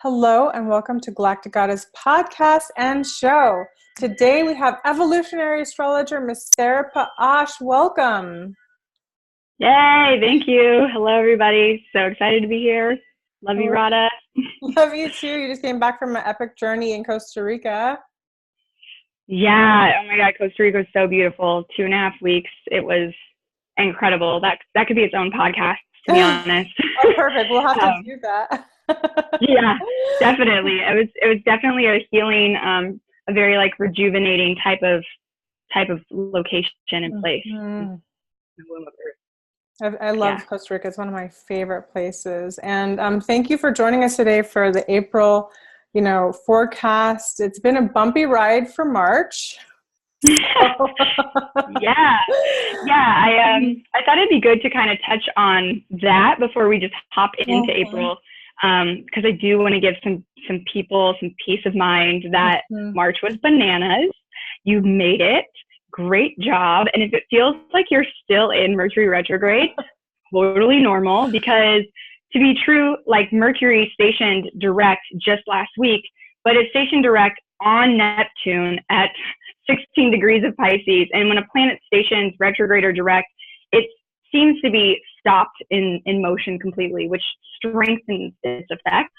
Hello and welcome to Galactic Goddess podcast and show. Today we have evolutionary astrologer Miss Sarah Paash. Welcome. Yay, thank you. Hello, everybody. So excited to be here. Love you, Rada. Love you too. You just came back from an epic journey in Costa Rica. Yeah. Oh my God, Costa Rica was so beautiful. 2.5 weeks. It was incredible. That could be its own podcast, to be honest. Oh, perfect. We'll have to do that. Yeah, definitely. It was definitely a healing, a very like rejuvenating type of location and place. Mm-hmm. I love Costa Rica. It's one of my favorite places. And thank you for joining us today for the April, forecast. It's been a bumpy ride for March. Yeah. I thought it'd be good to kind of touch on that before we just hop into April, because I do want to give some people some peace of mind that March was bananas. You made it. Great job. And if it feels like you're still in Mercury Retrograde, totally normal, because to be true, like Mercury stationed direct just last week, but it's stationed direct on Neptune at 16 degrees of Pisces. And when a planet stations retrograde or direct, it seems to be stopped in motion completely, which strengthens its effect.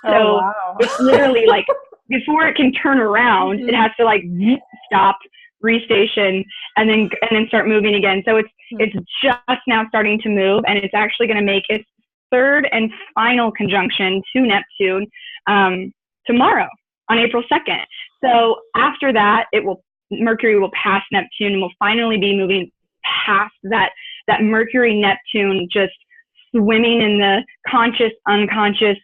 So it's literally like before it can turn around, it has to like stop, restation, and then start moving again. So it's just now starting to move, and it's actually going to make its third and final conjunction to Neptune tomorrow on April 2nd. So after that, Mercury will pass Neptune and will finally be moving past that Mercury Neptune, just swimming in the conscious, unconscious,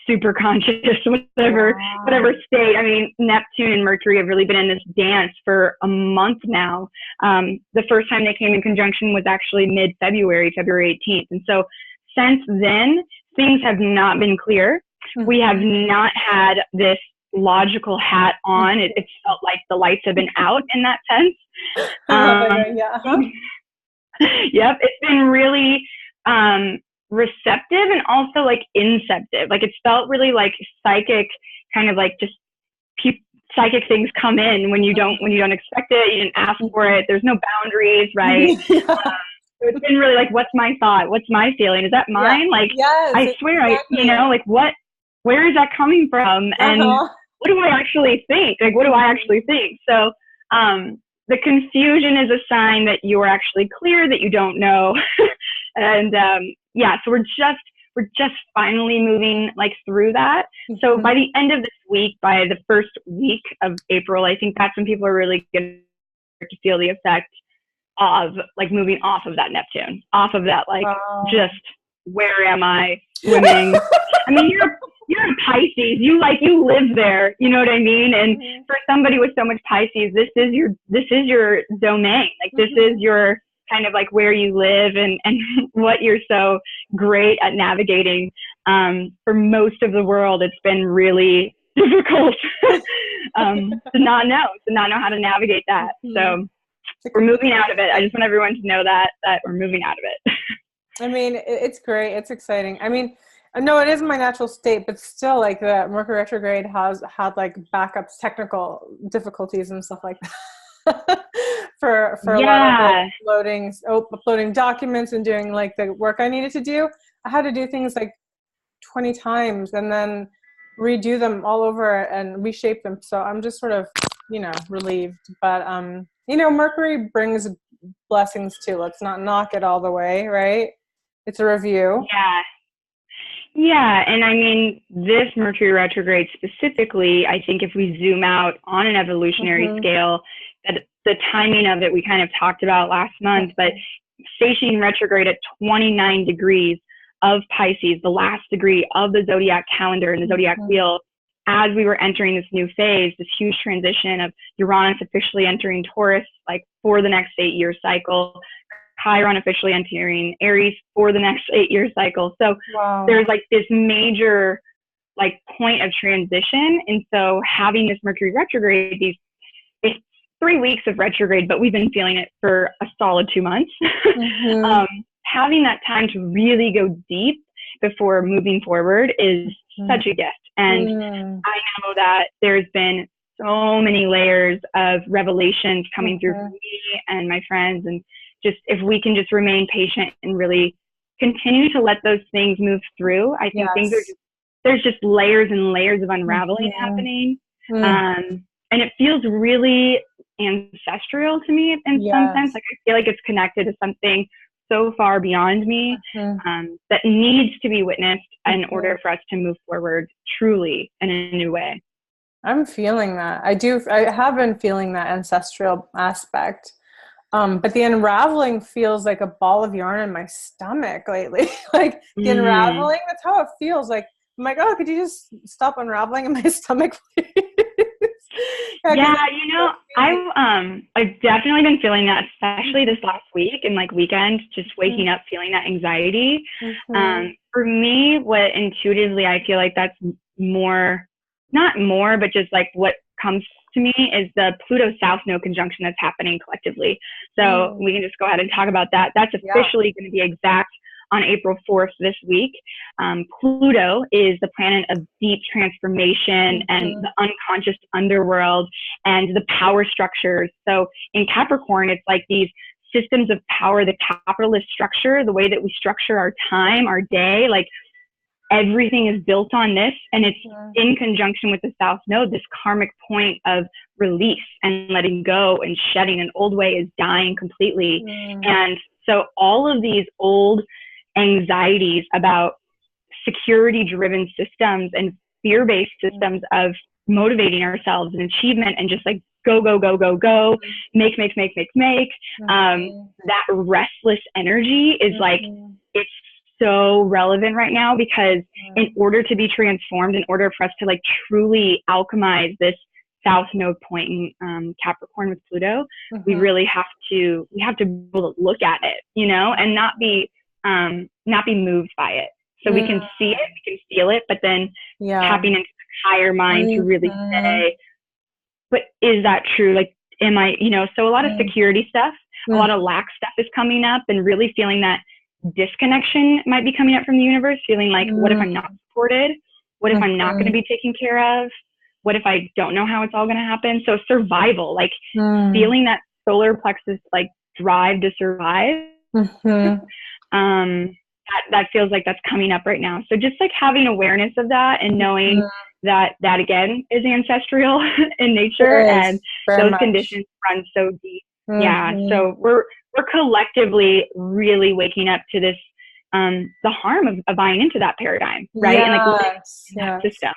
super conscious, whatever state. I mean, Neptune and Mercury have really been in this dance for a month now. The first time they came in conjunction was actually mid-February, February 18th. And so since then, things have not been clear. We have not had this logical hat on. It felt like the lights have been out in that sense. Yep, it's been really receptive and also like inceptive. Like it's felt really like psychic, kind of like just psychic things come in when you don't expect it. You didn't ask for it. There's no boundaries, right? So it's been really like, what's my thought? What's my feeling? Is that mine? Like, yes, I swear, exactly. Like where is that coming from? And what do I actually think? Like, what do I actually think? So, the confusion is a sign that you're actually clear, that you don't know. And, so we're just finally moving like through that. So by the end of this week, by the first week of April, I think that's when people are really going to feel the effect of like moving off of that Neptune, off of that, like, just where am I swimming? I mean, you're a Pisces, you live there, you know what I mean? And for somebody with so much Pisces, this is your domain. Like this is your kind of like where you live and what you're so great at navigating. For most of the world, it's been really difficult to not know how to navigate that. So we're moving out of it. I just want everyone to know that we're moving out of it. I mean, it's great. It's exciting. I mean, no, it is my natural state, but still, like the Mercury retrograde has had like backups, technical difficulties and stuff like that for a lot of like, uploading documents and doing like the work I needed to do. I had to do things like 20 times and then redo them all over and reshape them. So I'm just sort of, relieved. But Mercury brings blessings too. Let's not knock it all the way, right? It's a review. Yeah, and I mean, this Mercury retrograde specifically, I think if we zoom out on an evolutionary scale, that the timing of it we kind of talked about last month, but stationing retrograde at 29 degrees of Pisces, the last degree of the zodiac calendar and the zodiac wheel, as we were entering this new phase, this huge transition of Uranus officially entering Taurus, like for the next 8-year cycle, Chiron officially entering Aries for the next 8-year cycle. So there's like this major like point of transition. And so having this Mercury retrograde, it's 3 weeks of retrograde, but we've been feeling it for a solid 2 months. Having that time to really go deep before moving forward is such a gift. And I know that there's been so many layers of revelations coming through for me and my friends. And just, if we can just remain patient and really continue to let those things move through, I think things are just, there's just layers and layers of unraveling happening. And it feels really ancestral to me in some sense. Like, I feel like it's connected to something so far beyond me that needs to be witnessed in order for us to move forward truly in a new way. I'm feeling that. I have been feeling that ancestral aspect. But the unraveling feels like a ball of yarn in my stomach lately. Like the unraveling, that's how it feels. Like, I'm like, oh, could you just stop unraveling in my stomach, please? You know, I've definitely been feeling that, especially this last week and like weekend, just waking up feeling that anxiety. For me, what intuitively I feel like that's not more, but just like what comes to me is the Pluto South Node conjunction that's happening collectively. So we can just go ahead and talk about that. That's officially going to be exact on April 4th this week. Pluto is the planet of deep transformation and the unconscious underworld and the power structures. So in Capricorn, it's like these systems of power, the capitalist structure, the way that we structure our time, our day, like everything is built on this, and it's in conjunction with the South Node, this karmic point of release and letting go and shedding. An old way is dying completely. And so all of these old anxieties about security-driven systems and fear-based systems of motivating ourselves and achievement and just like go, make. That restless energy is like, it's so relevant right now, because in order to be transformed, in order for us to like truly alchemize this South Node point in Capricorn with Pluto, we really have to be able to look at it, you know, and not be moved by it. So we can see it, we can feel it, but then tapping into the higher mind to really say, but is that true? Like, am I, you know, so a lot of security stuff, a lot of lack stuff is coming up, and really feeling that disconnection might be coming up from the universe, feeling like, what if I'm not supported? What if I'm not going to be taken care of? What if I don't know how it's all going to happen? So survival, like feeling that solar plexus, like drive to survive. That feels like that's coming up right now. So just like having awareness of that and knowing that again is ancestral in nature, and those conditions run so deep. So we're collectively really waking up to this, the harm of buying into that paradigm, right? And like living in that system.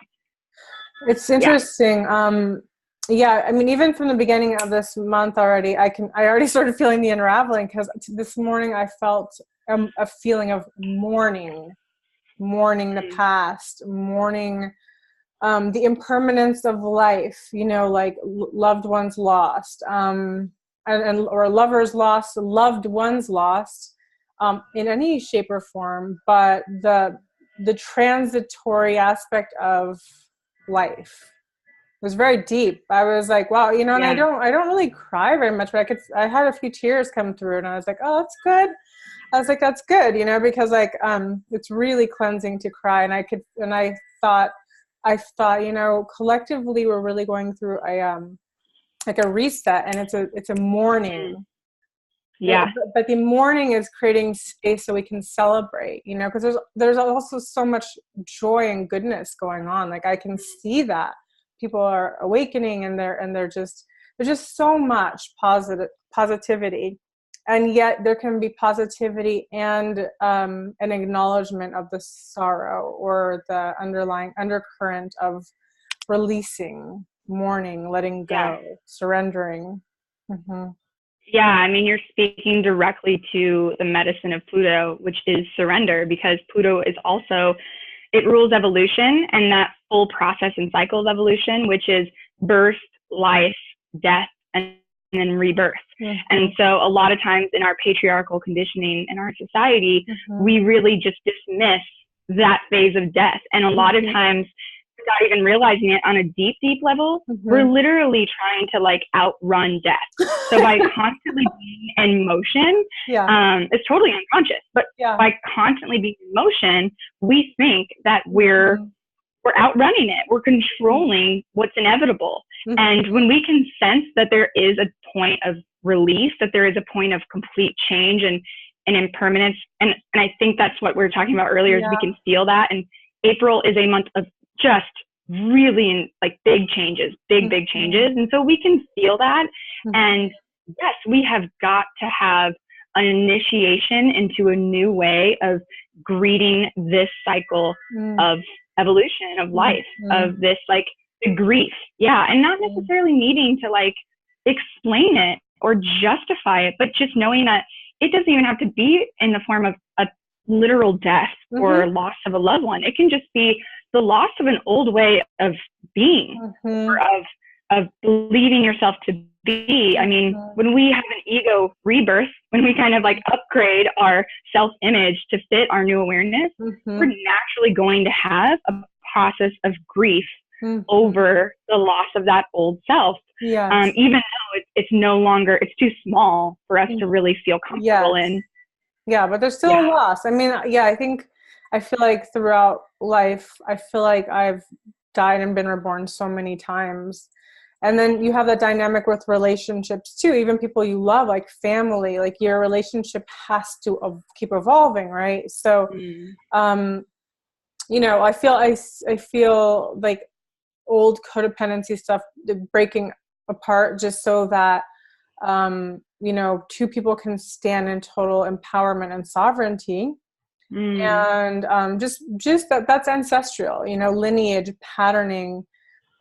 It's interesting. I mean, even from the beginning of this month already, I already started feeling the unraveling, because this morning I felt a feeling of mourning the past, mourning the impermanence of life, you know, like loved ones lost, or lovers lost, loved ones lost, in any shape or form, but the transitory aspect of life was very deep. I was like, wow, you know, and I don't really cry very much, but I had a few tears come through, and I was like, oh, that's good. I was like, that's good, you know, because like, it's really cleansing to cry. And I thought, you know, collectively we're really going through like a reset, and it's a mourning. But the mourning is creating space so we can celebrate, you know, because there's also so much joy and goodness going on. Like, I can see that people are awakening, and there's just so much positivity. And yet there can be positivity and an acknowledgement of the sorrow, or the underlying undercurrent of releasing, mourning, letting go, surrendering. Yeah, I mean, you're speaking directly to the medicine of Pluto, which is surrender, because Pluto is also, it rules evolution and that full process and cycle of evolution, which is birth, life, death, and then rebirth. And so a lot of times in our patriarchal conditioning in our society, we really just dismiss that phase of death. And a lot of times, without even realizing it on a deep, deep level, we're literally trying to like outrun death. So by constantly being in motion, it's totally unconscious, but by constantly being in motion, we think that we're we're outrunning it. We're controlling what's inevitable. Mm-hmm. And when we can sense that there is a point of release, that there is a point of complete change and impermanence, and I think that's what we were talking about earlier, is we can feel that. And April is a month of just really like big changes, big changes. And so we can feel that. Mm-hmm. And yes, we have got to have an initiation into a new way of greeting this cycle of evolution, of life, of this, like, the grief. Yeah. And not necessarily needing to like explain it or justify it, but just knowing that it doesn't even have to be in the form of a literal death or loss of a loved one. It can just be the loss of an old way of being or of believing yourself to be. I mean, when we have an ego rebirth, when we kind of like upgrade our self-image to fit our new awareness, we're naturally going to have a process of grief over the loss of that old self. Even though it's no longer, it's too small for us to really feel comfortable in. Yeah, but there's still a loss. I mean, I feel like throughout life, I feel like I've died and been reborn so many times. And then you have that dynamic with relationships too, even people you love, like family, like your relationship has to keep evolving, right? So, you know, I feel like old codependency stuff breaking apart just so that, you know, two people can stand in total empowerment and sovereignty. And just that's ancestral, you know, lineage, patterning.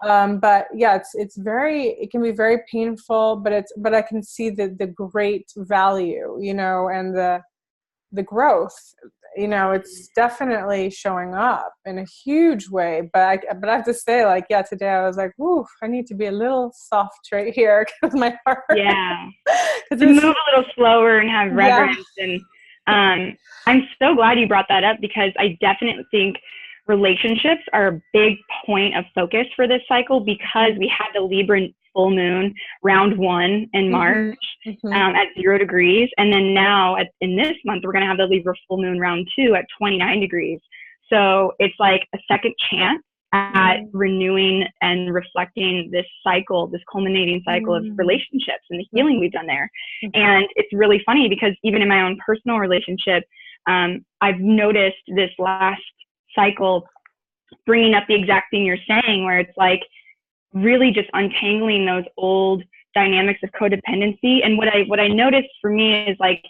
But yeah, it can be very painful, but I can see the great value, you know, and the growth, you know, it's definitely showing up in a huge way. But I have to say, like, yeah, today I was like, ooh, I need to be a little soft right here because my heart. Yeah. To move a little slower and have reverence. And I'm so glad you brought that up, because I definitely think relationships are a big point of focus for this cycle, because we had the Libra full moon round 1 in March at 0 degrees. And then now in this month, we're going to have the Libra full moon round 2 at 29 degrees. So it's like a second chance at renewing and reflecting this cycle, this culminating cycle of relationships and the healing we've done there. And it's really funny because even in my own personal relationship, I've noticed this last cycle bringing up the exact thing you're saying, where it's like really just untangling those old dynamics of codependency. And what I noticed for me is like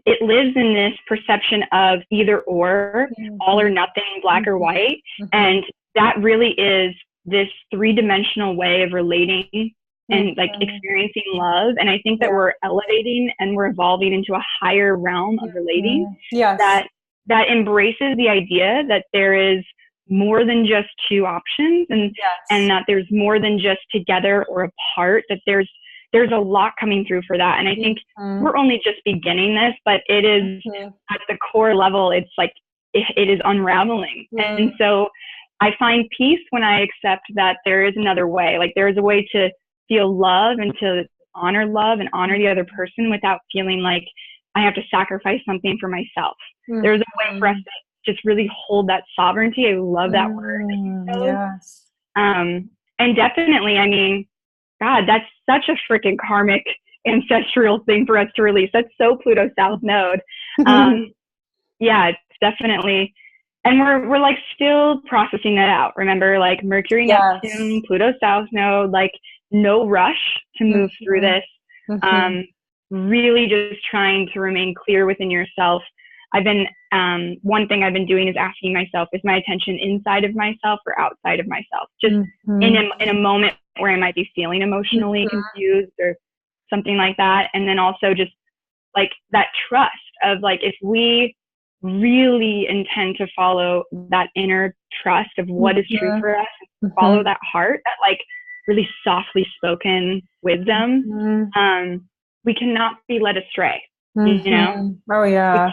it lives in this perception of either or, all or nothing, black or white. And that really is this 3-dimensional way of relating and like experiencing love. And I think that we're elevating and we're evolving into a higher realm of relating that embraces the idea that there is more than just 2 options, and that there's more than just together or apart, that there's a lot coming through for that. And I think we're only just beginning this, but it is at the core level, it's like it is unraveling. And so I find peace when I accept that there is another way. Like there is a way to feel love and to honor love and honor the other person without feeling like I have to sacrifice something for myself. There's a way for us to just really hold that sovereignty. I love that word. Yes. And definitely, I mean, God, that's such a freaking karmic ancestral thing for us to release. That's so Pluto South Node. Yeah, it's definitely, and we're like still processing that out. Remember, like Mercury, Neptune, Pluto South Node, like no rush to move through this. Really just trying to remain clear within yourself. I've been, one thing I've been doing is asking myself, is my attention inside of myself or outside of myself? Just in a moment where I might be feeling emotionally confused or something like that. And then also just like that trust of like, if we really intend to follow that inner trust of what is true for us, and follow that heart, that like really softly spoken wisdom, we cannot be led astray, you know? Oh yeah.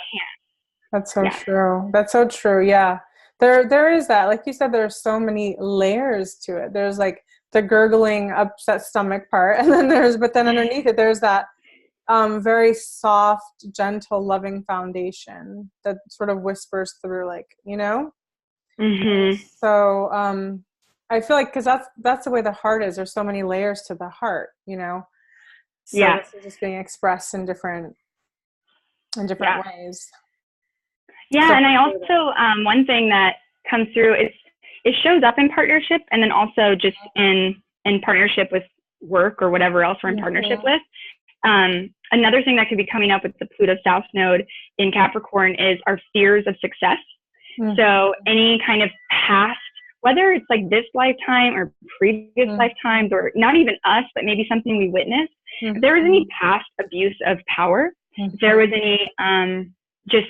That's so true. That's so true. Yeah. There is that, like you said, there's so many layers to it. There's like the gurgling upset stomach part. And then but then underneath it, there's that very soft, gentle, loving foundation that sort of whispers through, like, you know? Mm-hmm. So I feel like, because that's the way the heart is. There's so many layers to the heart, you know. So Yeah. this is just being expressed in different ways. Yeah, So and I also one thing that comes through is it shows up in partnership, and then also just in partnership with work or whatever else we're in partnership with. Another thing that could be coming up with the Pluto South Node in Capricorn is our fears of success. Mm-hmm. So any kind of past, whether it's like this lifetime or previous lifetimes, or not even us, but maybe something we witnessed, if there was any past abuse of power, if there was any just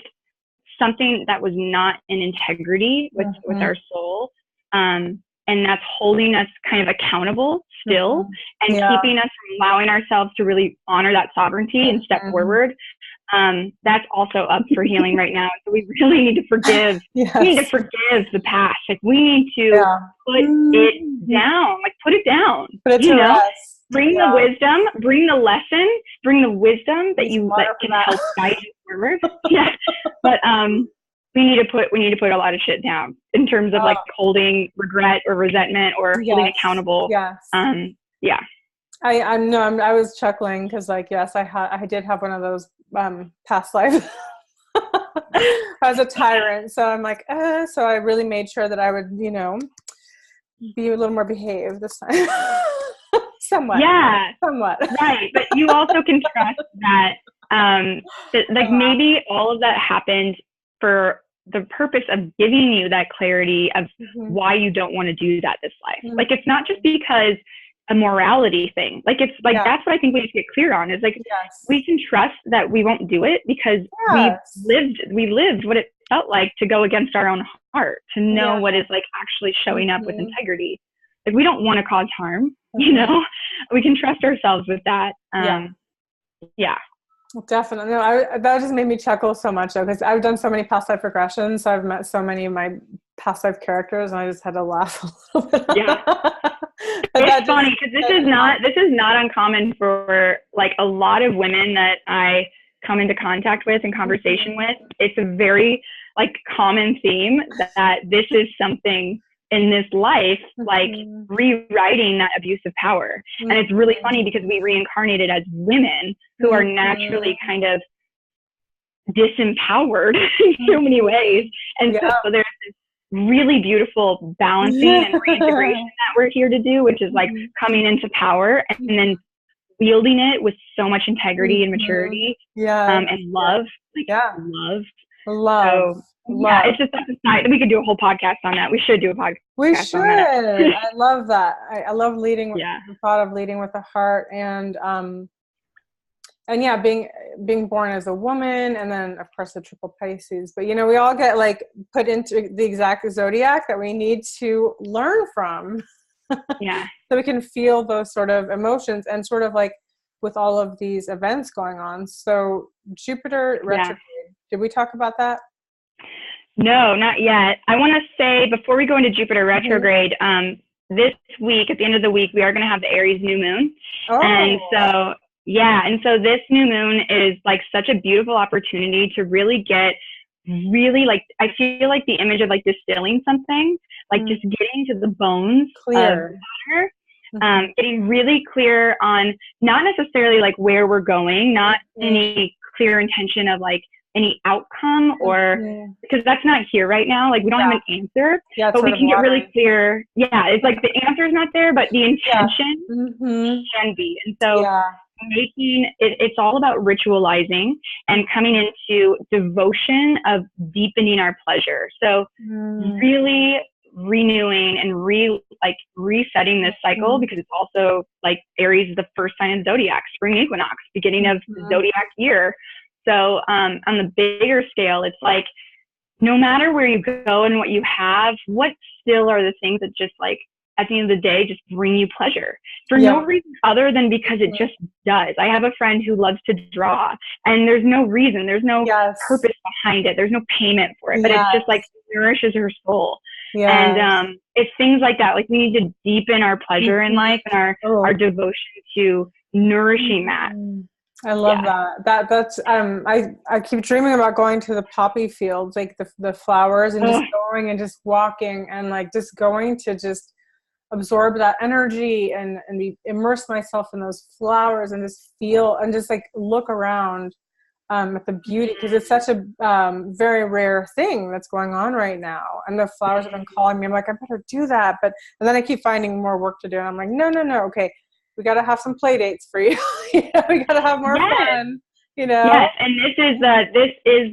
something that was not in integrity with our soul, and that's holding us kind of accountable still, and keeping us from allowing ourselves to really honor that sovereignty and step forward. That's also up for healing right now. So we really need to forgive. Yes. We need to forgive the past. Like we need to put it down. Like put it down. Put it to rest. Bring the wisdom, bring the lesson, bring the wisdom that can help guide you forward. But we need to put a lot of shit down in terms of like holding regret or resentment or holding accountable. I was chuckling because, like, yes, I did have one of those past lives. I was a tyrant, so I'm like, so I really made sure that I would, you know, be a little more behaved this time. Somewhat. Right, but you also can trust that, like maybe all of that happened for the purpose of giving you that clarity of why you don't want to do that this life. Like it's not just because a morality thing. Like it's like that's what I think we need to get clear on, is like we can trust that we won't do it because we lived what it felt like to go against our own heart, to know what is like actually showing up with integrity. Like we don't want to cause harm, you know. We can trust ourselves with that. Definitely. No, that just made me chuckle so much though, because I've done so many past life regressions. So I've met so many of my past life characters, and I just had to laugh a little bit. It's funny because this is not uncommon for like a lot of women that I come into contact with and conversation with. It's a very like common theme that this is something in this life, like rewriting that abuse of power. And it's really funny because we reincarnated as women who are naturally kind of disempowered in so many ways. And so there's this really beautiful balancing and reintegration that we're here to do, which is like coming into power and then wielding it with so much integrity and maturity and love. Love. So, it's just that's a side. We could do a whole podcast on that. We should do a podcast. We should. I love that. I love leading with the thought of leading with the heart, and being born as a woman, and then of course the triple Pisces. But you know, we all get like put into the exact zodiac that we need to learn from. So we can feel those sort of emotions, and sort of like with all of these events going on. So Jupiter retrograde. Did we talk about that? No, not yet. I want to say before we go into Jupiter retrograde, this week, at the end of the week, we are going to have the Aries New Moon. And so this new moon is like such a beautiful opportunity to really get like, I feel like the image of like distilling something, like just getting to the bones clear. Getting really clear on not necessarily like where we're going, not any clear intention of like any outcome or because that's not here right now. Like we don't have an answer, but we can get really clear. It's like the answer is not there, but the intention can be. And so making it, it's all about ritualizing and coming into devotion of deepening our pleasure. So really renewing and resetting this cycle, because it's also like Aries is the first sign of the zodiac, spring equinox, beginning of the zodiac year. So on the bigger scale, it's like no matter where you go and what you have, what still are the things that just like at the end of the day just bring you pleasure for no reason other than because it just does. I have a friend who loves to draw, and there's no reason, there's no purpose behind it, there's no payment for it, but it's just like nourishes her soul. And it's things like that. Like we need to deepen our pleasure in life and our devotion to nourishing that. I love that's I keep dreaming about going to the poppy fields, like the flowers, and just going and just walking and like just going to just absorb that energy and immerse myself in those flowers and just feel and just like look around at the beauty, because it's such a very rare thing that's going on right now, and the flowers have been calling me. I'm like, I better do that, and then I keep finding more work to do, and I'm like, no, okay, we got to have some play dates for you. We got to have more fun, Yes, and this is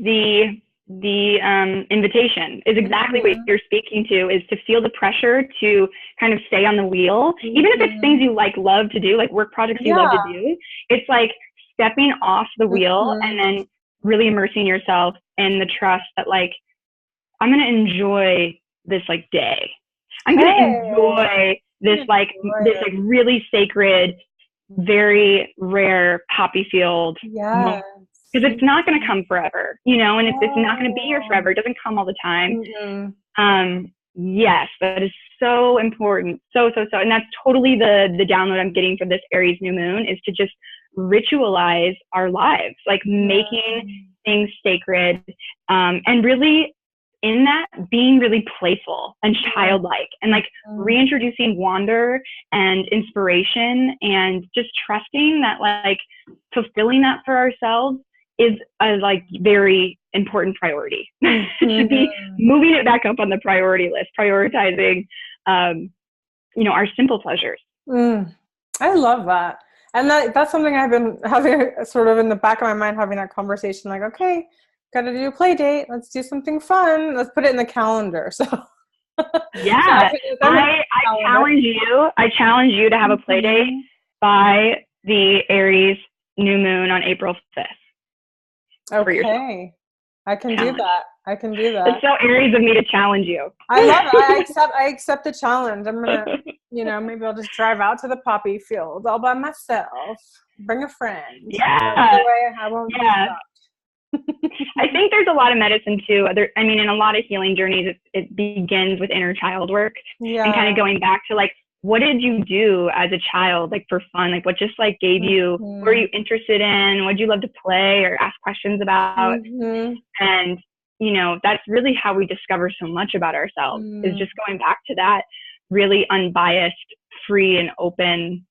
the invitation is exactly what you're speaking to, is to feel the pressure to kind of stay on the wheel, even if it's things you love to do, like work projects you love to do. It's like stepping off the wheel and then really immersing yourself in the trust that like, I'm going to enjoy this like day. I'm going to enjoy this really sacred, very rare poppy field. Yes. Because it's not going to come forever, and it's not going to be here forever. It doesn't come all the time. Yes, that is so important. So. And that's totally the download I'm getting for this Aries new moon, is to just ritualize our lives, like making things sacred, and really in that being really playful and childlike, and like reintroducing wonder and inspiration, and just trusting that like fulfilling that for ourselves is a like very important priority. It should be moving it back up on the priority list, prioritizing, our simple pleasures. I love that. And that's something I've been having sort of in the back of my mind, having that conversation, like, okay, got to do a play date. Let's do something fun. Let's put it in the calendar. So yeah, I challenge you to have a play date by the Aries new moon on April 5th. Okay. I can do that. It's so Aries of me to challenge you. I love it. I accept the challenge. I'm going to, maybe I'll just drive out to the poppy field all by myself, bring a friend. Yeah. That way I won't be stopped. I think there's a lot of medicine too. In a lot of healing journeys, it begins with inner child work, and kind of going back to like, what did you do as a child, like for fun? Like what just like gave you, what were you interested in? What did you love to play or ask questions about? And, that's really how we discover so much about ourselves, is just going back to that really unbiased, free and open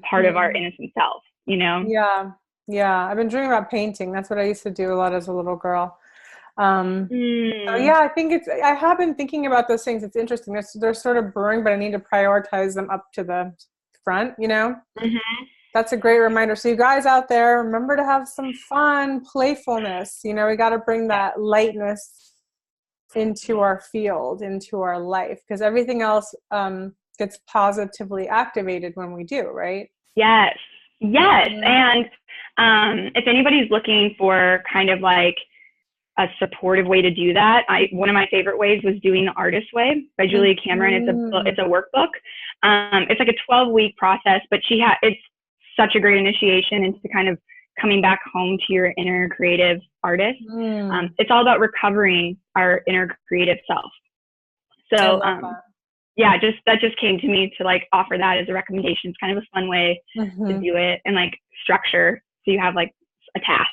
part of our innocent self, Yeah. I've been dreaming about painting. That's what I used to do a lot as a little girl. So yeah, I think I have been thinking about those things. It's interesting. They're sort of brewing, but I need to prioritize them up to the front, That's a great reminder. So you guys out there, remember to have some fun, playfulness. We got to bring that lightness into our field, into our life, because everything else gets positively activated when we do, right? Yes. And if anybody's looking for kind of like a supportive way to do that, one of my favorite ways was doing The Artist Way by Julia Cameron. It's a workbook. It's like a 12-week process, but it's such a great initiation into kind of coming back home to your inner creative artist. It's all about recovering our inner creative self. So that just came to me to like offer that as a recommendation. It's kind of a fun way to do it, and like structure, so you have like a task.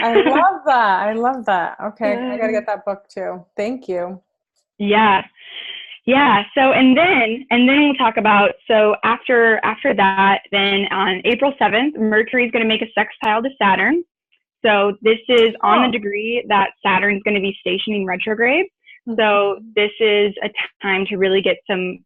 I love that. Okay. I got to get that book too. Thank you. Yeah. So, and then we'll talk about, so after that, then on April 7th, Mercury is going to make a sextile to Saturn. So this is on the degree that Saturn's going to be stationing retrograde. So this is a time to really get some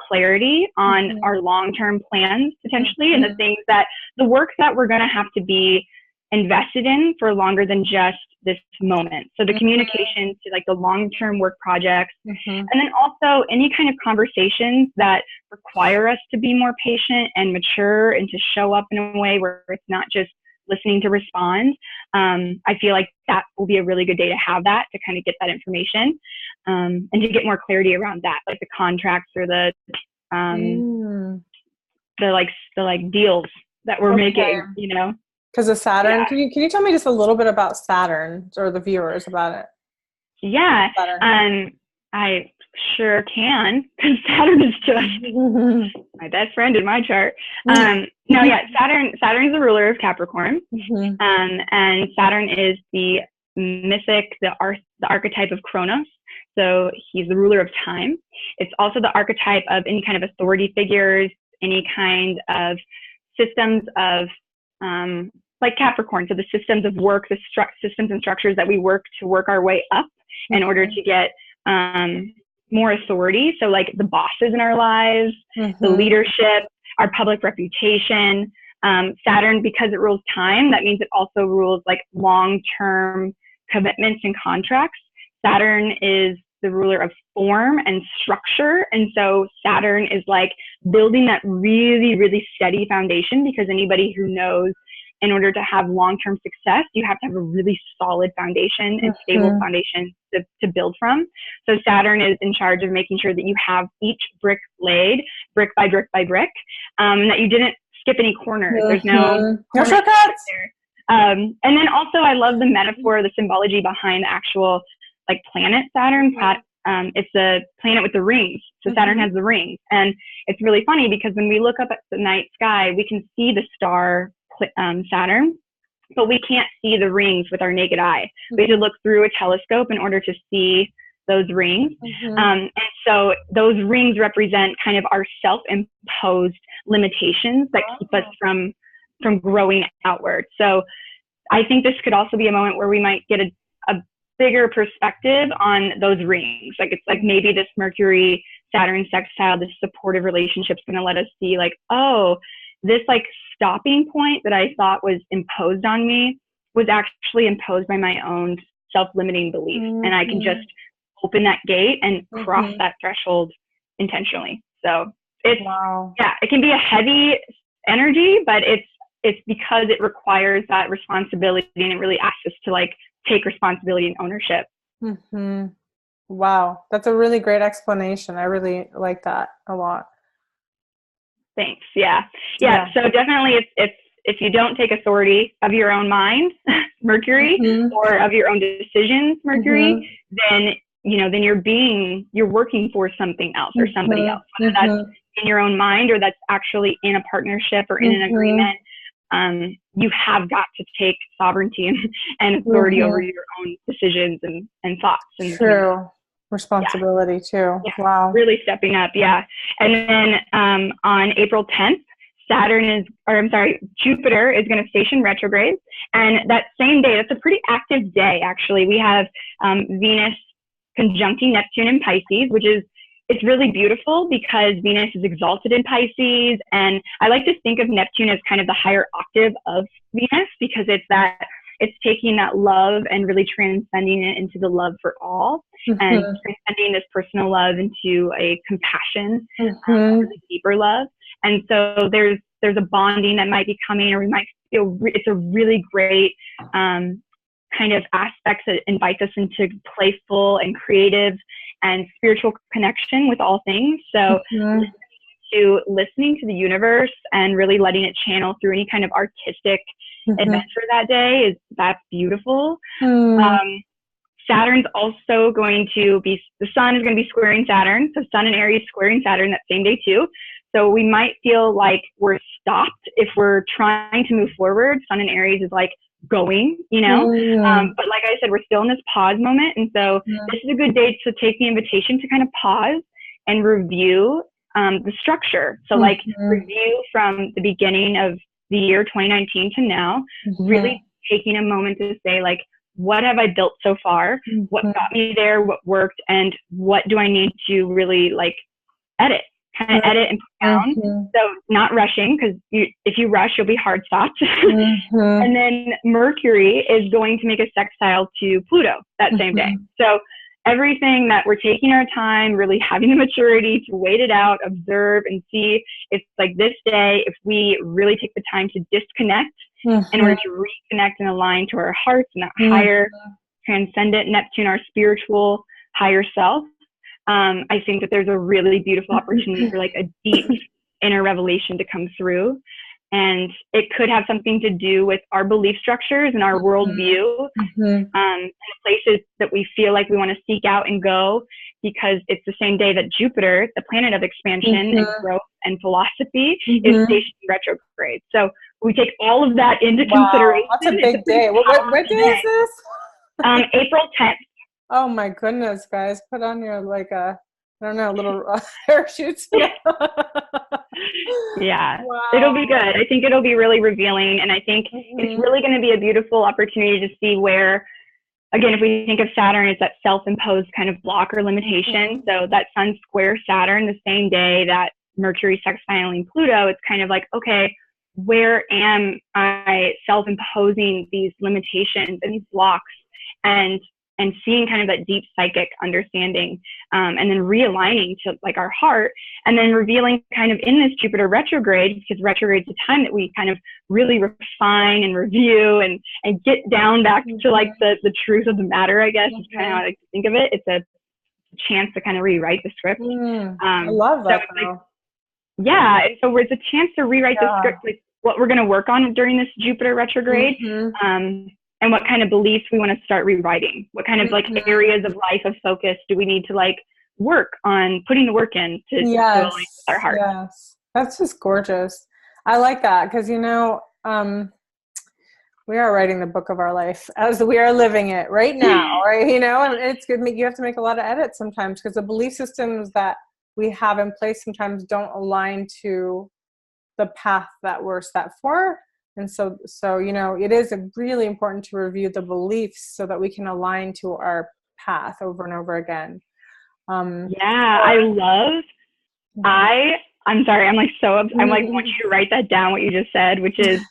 clarity on our long-term plans potentially, and the work that we're going to have to be invested in for longer than just this moment. So the communication to like the long-term work projects, and then also any kind of conversations that require us to be more patient and mature, and to show up in a way where it's not just listening to respond. I feel like that will be a really good day to have that, to kind of get that information, and to get more clarity around that, like the contracts or the deals that we're making, Because of Saturn. Can you tell me just a little bit about Saturn, or the viewers about it? Yeah. I sure can, because Saturn is just my my best friend in my chart. No, yeah, Saturn's the ruler of Capricorn. And Saturn is the mythic, the archetype of Kronos. So he's the ruler of time. It's also the archetype of any kind of authority figures, any kind of systems of, like Capricorn. So the systems of work, the systems and structures that we work to work our way up in order to get more authority. So like the bosses in our lives, the leadership, our public reputation. Saturn, because it rules time, that means it also rules like long-term commitments and contracts. Saturn is the ruler of form and structure. And so Saturn is like building that really, really steady foundation, because anybody who knows, in order to have long-term success, you have to have a really solid foundation and stable foundation to build from. So Saturn is in charge of making sure that you have each brick laid, brick by brick by brick, and that you didn't skip any corners. There's no shortcuts. And then also I love the metaphor, the symbology behind the actual like planet Saturn. It's a planet with the rings. So Saturn has the rings. And it's really funny because when we look up at the night sky, we can see the star Saturn, but we can't see the rings with our naked eye. We have to look through a telescope in order to see those rings. And so those rings represent kind of our self-imposed limitations that keep us from growing outward. So I think this could also be a moment where we might get a bigger perspective on those rings. Like it's like maybe this Mercury Saturn sextile, this supportive relationship is going to let us see like, oh, this like stopping point that I thought was imposed on me was actually imposed by my own self-limiting beliefs. And I can just open that gate and cross that threshold intentionally. So it's, yeah, it can be a heavy energy, but it's because it requires that responsibility, and it really asks us to like take responsibility and ownership. Wow. That's a really great explanation. I really like that a lot. Thanks. Yeah. So definitely if you don't take authority of your own mind, Mercury, or of your own decisions, Mercury, then, then you're working for something else or somebody else, whether that's in your own mind or that's actually in a partnership or in an agreement. You have got to take sovereignty and authority over your own decisions and thoughts. And responsibility too. Yeah. Wow. Really stepping up. Yeah. And then on April 10th, Jupiter is going to station retrograde. And that same day, that's a pretty active day, actually. We have Venus conjuncting Neptune in Pisces, it's really beautiful because Venus is exalted in Pisces. And I like to think of Neptune as kind of the higher octave of Venus, because it's taking that love and really transcending it into the love for all, and transcending this personal love into a compassion, a really deeper love. And so there's a bonding that might be coming, or we might feel it's a really great kind of aspects that invites us into playful and creative and spiritual connection with all things. So listening to the universe and really letting it channel through any kind of artistic adventure that day that's beautiful. Saturn's also going to be, the sun is going to be squaring Saturn. So Sun and Aries squaring Saturn that same day too. So we might feel like we're stopped if we're trying to move forward. Sun and Aries is like going, but like I said, we're still in this pause moment. And so this is a good day to take the invitation to kind of pause and review the structure. So like review from the beginning of the year 2019 to now, really taking a moment to say like, what have I built so far? What got me there? What worked? And what do I need to really like edit and put down? So not rushing, because if you rush, you'll be hard stopped. And then Mercury is going to make a sextile to Pluto that same day. So everything that we're taking our time, really having the maturity to wait it out, observe and see, it's like this day, if we really take the time to disconnect in order to reconnect and align to our hearts and that higher transcendent Neptune, our spiritual higher self, I think that there's a really beautiful opportunity for like a deep inner revelation to come through. And it could have something to do with our belief structures and our worldview, places that we feel like we want to seek out and go. because it's the same day that Jupiter, the planet of expansion and growth and philosophy, is stationed retrograde. So we take all of that into consideration. That's a big day. What day is this? April 10th. Oh my goodness, guys. Put on your, like, I don't know, little parachutes. Yeah, it'll be good. I think it'll be really revealing. And I think it's really going to be a beautiful opportunity to see where, again, if we think of Saturn as that self-imposed kind of block or limitation, so that Sun square Saturn the same day that Mercury sextiling Pluto, it's kind of like, okay, where am I self-imposing these limitations and these blocks, and seeing kind of that deep psychic understanding, and then realigning to like our heart, and then revealing kind of in this Jupiter retrograde, because retrograde is a time that we kind of really refine and review and get down back to like the truth of the matter, I guess, is kind of how I like to think of it. It's a chance to kind of rewrite the script. I love that. So yeah, and so it's a chance to rewrite the script, like what we're going to work on during this Jupiter retrograde. And what kind of beliefs we want to start rewriting. What kind of like areas of life of focus do we need to like work on putting the work in to align with our heart. Yes, that's just gorgeous. I like that because, you know, we are writing the book of our life as we are living it right now, right? You know, and it's good. You have to make a lot of edits sometimes because the belief systems that we have in place sometimes don't align to the path that we're set for. And so, you know, it is really important to review the beliefs so that we can align to our path over and over again. I'm sorry. I'm like, I'm like, want you to write that down, what you just said, which is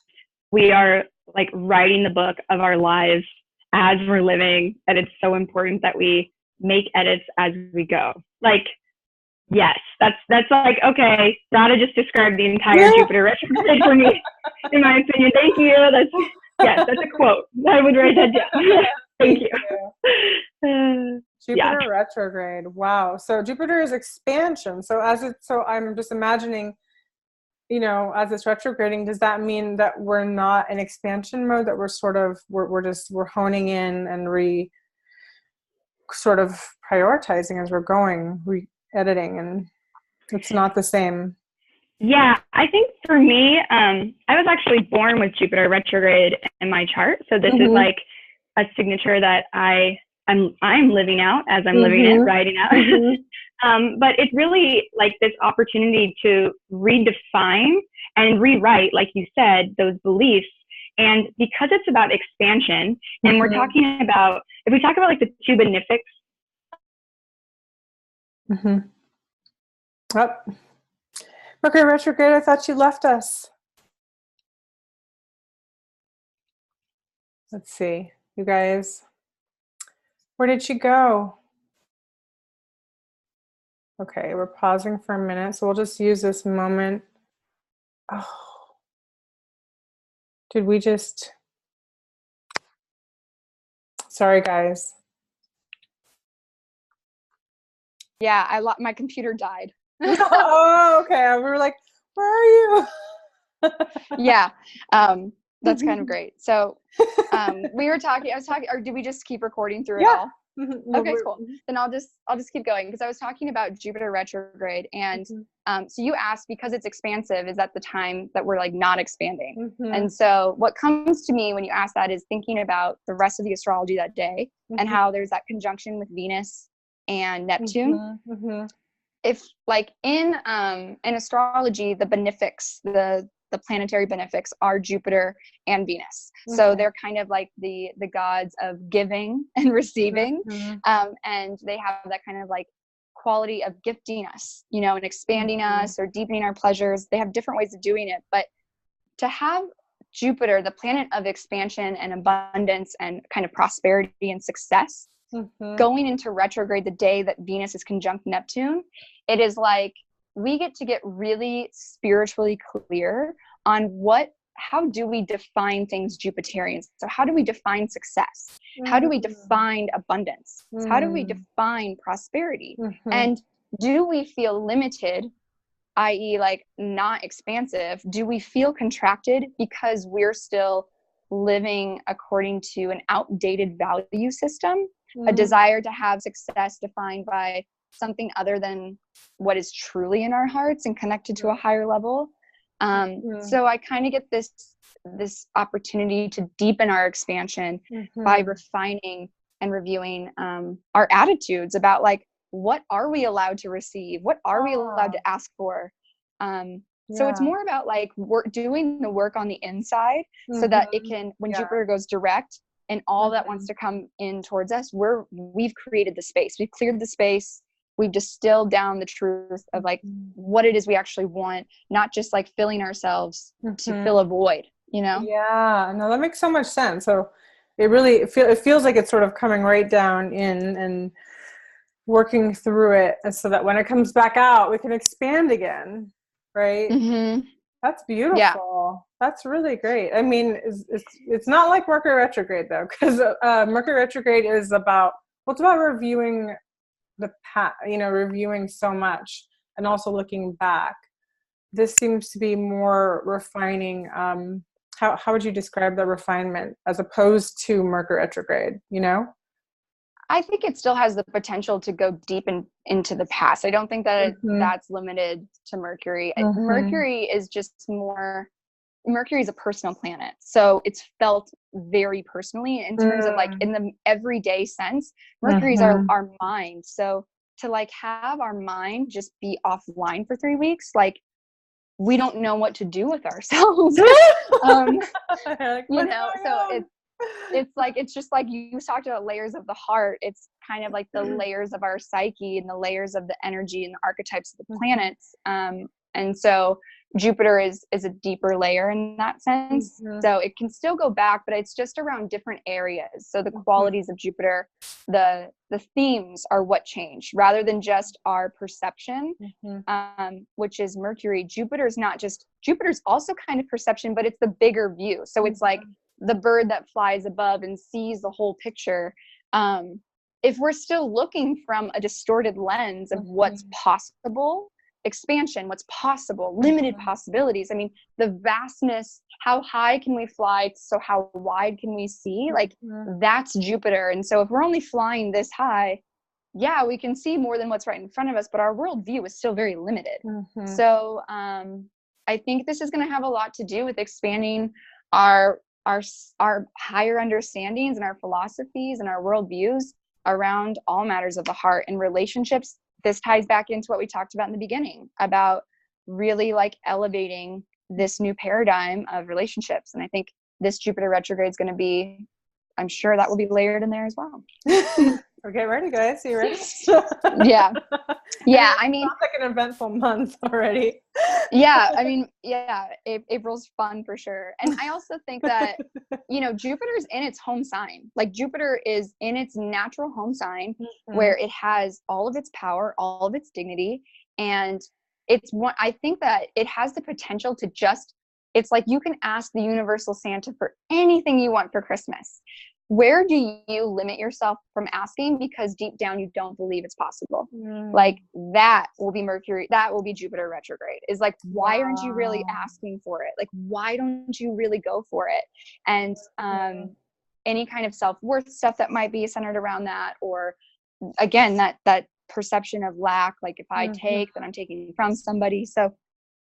we are like writing the book of our lives as we're living. And it's so important that we make edits as we go. Like, yes, that's like, okay, Rada just described the entire Jupiter retrograde for me, in my opinion. Thank you. That's a quote. I would write that down. Thank you. Jupiter retrograde. Wow. So Jupiter is expansion. So I'm just imagining, you know, as it's retrograding, does that mean that we're not in expansion mode, that we're honing in and sort of prioritizing as we're going, editing, and it's not the same? Yeah, I think for me, I was actually born with Jupiter retrograde in my chart. So this is like a signature that I'm living out as I'm living it, writing out. But it's really like this opportunity to redefine and rewrite, like you said, those beliefs. And because it's about expansion, and we're talking about, if we talk about like the two benefics. Oh, Mercury retrograde, I thought you left us. Let's see, you guys. Where did she go? Okay, we're pausing for a minute, so we'll just use this moment. Oh, did we just... Sorry, guys. Yeah, my computer died. Oh, okay. We were like, where are you? Yeah, that's kind of great. So we were talking, or did we just keep recording through it all? Okay, cool. Then I'll just keep going, because I was talking about Jupiter retrograde, and so you asked, because it's expansive, is that the time that we're like not expanding? And so what comes to me when you ask that is thinking about the rest of the astrology that day, and how there's that conjunction with Venus and Neptune. If like in astrology, the benefics, the planetary benefics are Jupiter and Venus. So they're kind of like the gods of giving and receiving. And they have that kind of like quality of gifting us, you know, and expanding us or deepening our pleasures. They have different ways of doing it. But to have Jupiter, the planet of expansion and abundance and kind of prosperity and success, going into retrograde the day that Venus is conjunct Neptune, it is like we get to get really spiritually clear on how do we define things Jupiterians? So how do we define success? How do we define abundance? How do we define prosperity? And do we feel limited, i.e. like not expansive? Do we feel contracted because we're still living according to an outdated value system? A desire to have success defined by something other than what is truly in our hearts and connected to a higher level. So I kind of get this opportunity to deepen our expansion by refining and reviewing our attitudes about like, what are we allowed to receive? What are we allowed to ask for? So it's more about like doing the work on the inside so that it can, when Jupiter goes direct and all that wants to come in towards us, we've created the space. We've cleared the space. We've distilled down the truth of like what it is we actually want, not just like filling ourselves to fill a void, you know? Yeah, no, that makes so much sense. So it feels like it's sort of coming right down in and working through it, and so that when it comes back out, we can expand again, right? That's beautiful. Yeah. That's really great. I mean, it's not like Mercury retrograde though, because Mercury retrograde is about, well, it's about reviewing the past, reviewing so much and also looking back. This seems to be more refining. How would you describe the refinement as opposed to Mercury retrograde, I think it still has the potential to go deep into the past. I don't think that that's limited to Mercury. Mercury is just more, Mercury is a personal planet. So it's felt very personally in terms of like in the everyday sense. Mercury's our mind. So to like have our mind just be offline for 3 weeks, like we don't know what to do with ourselves. So it's just like you talked about layers of the heart. It's kind of like the layers of our psyche and the layers of the energy and the archetypes of the planets. And so Jupiter is a deeper layer in that sense. So it can still go back, but it's just around different areas. So the qualities of Jupiter, the themes are what change rather than just our perception, which is Mercury. Jupiter's also kind of perception, but it's the bigger view. So it's like the bird that flies above and sees the whole picture. If we're still looking from a distorted lens of what's possible, expansion, what's possible, limited possibilities. I mean, the vastness, how high can we fly? So how wide can we see? Like that's Jupiter. And so if we're only flying this high, yeah, we can see more than what's right in front of us, but our worldview is still very limited. So I think this is going to have a lot to do with expanding our higher understandings and our philosophies and our worldviews around all matters of the heart and relationships. This ties back into what we talked about in the beginning about really like elevating this new paradigm of relationships. And I think this Jupiter retrograde is going to be, I'm sure that will be layered in there as well. Okay, ready, guys? You ready? Yeah. I mean, sounds like an eventful month already. Yeah. I mean, yeah, April's fun for sure. And I also think that, Jupiter's in its home sign. Like Jupiter is in its natural home sign where it has all of its power, all of its dignity. And I think that it has the potential to it's like you can ask the universal Santa for anything you want for Christmas. Where do you limit yourself from asking because deep down you don't believe it's possible? Like that will be Mercury, that will be Jupiter retrograde. Is like, why aren't you really asking for it? Like, why don't you really go for it? And any kind of self-worth stuff that might be centered around that, or again, that perception of lack, like if I take, then I'm taking from somebody. So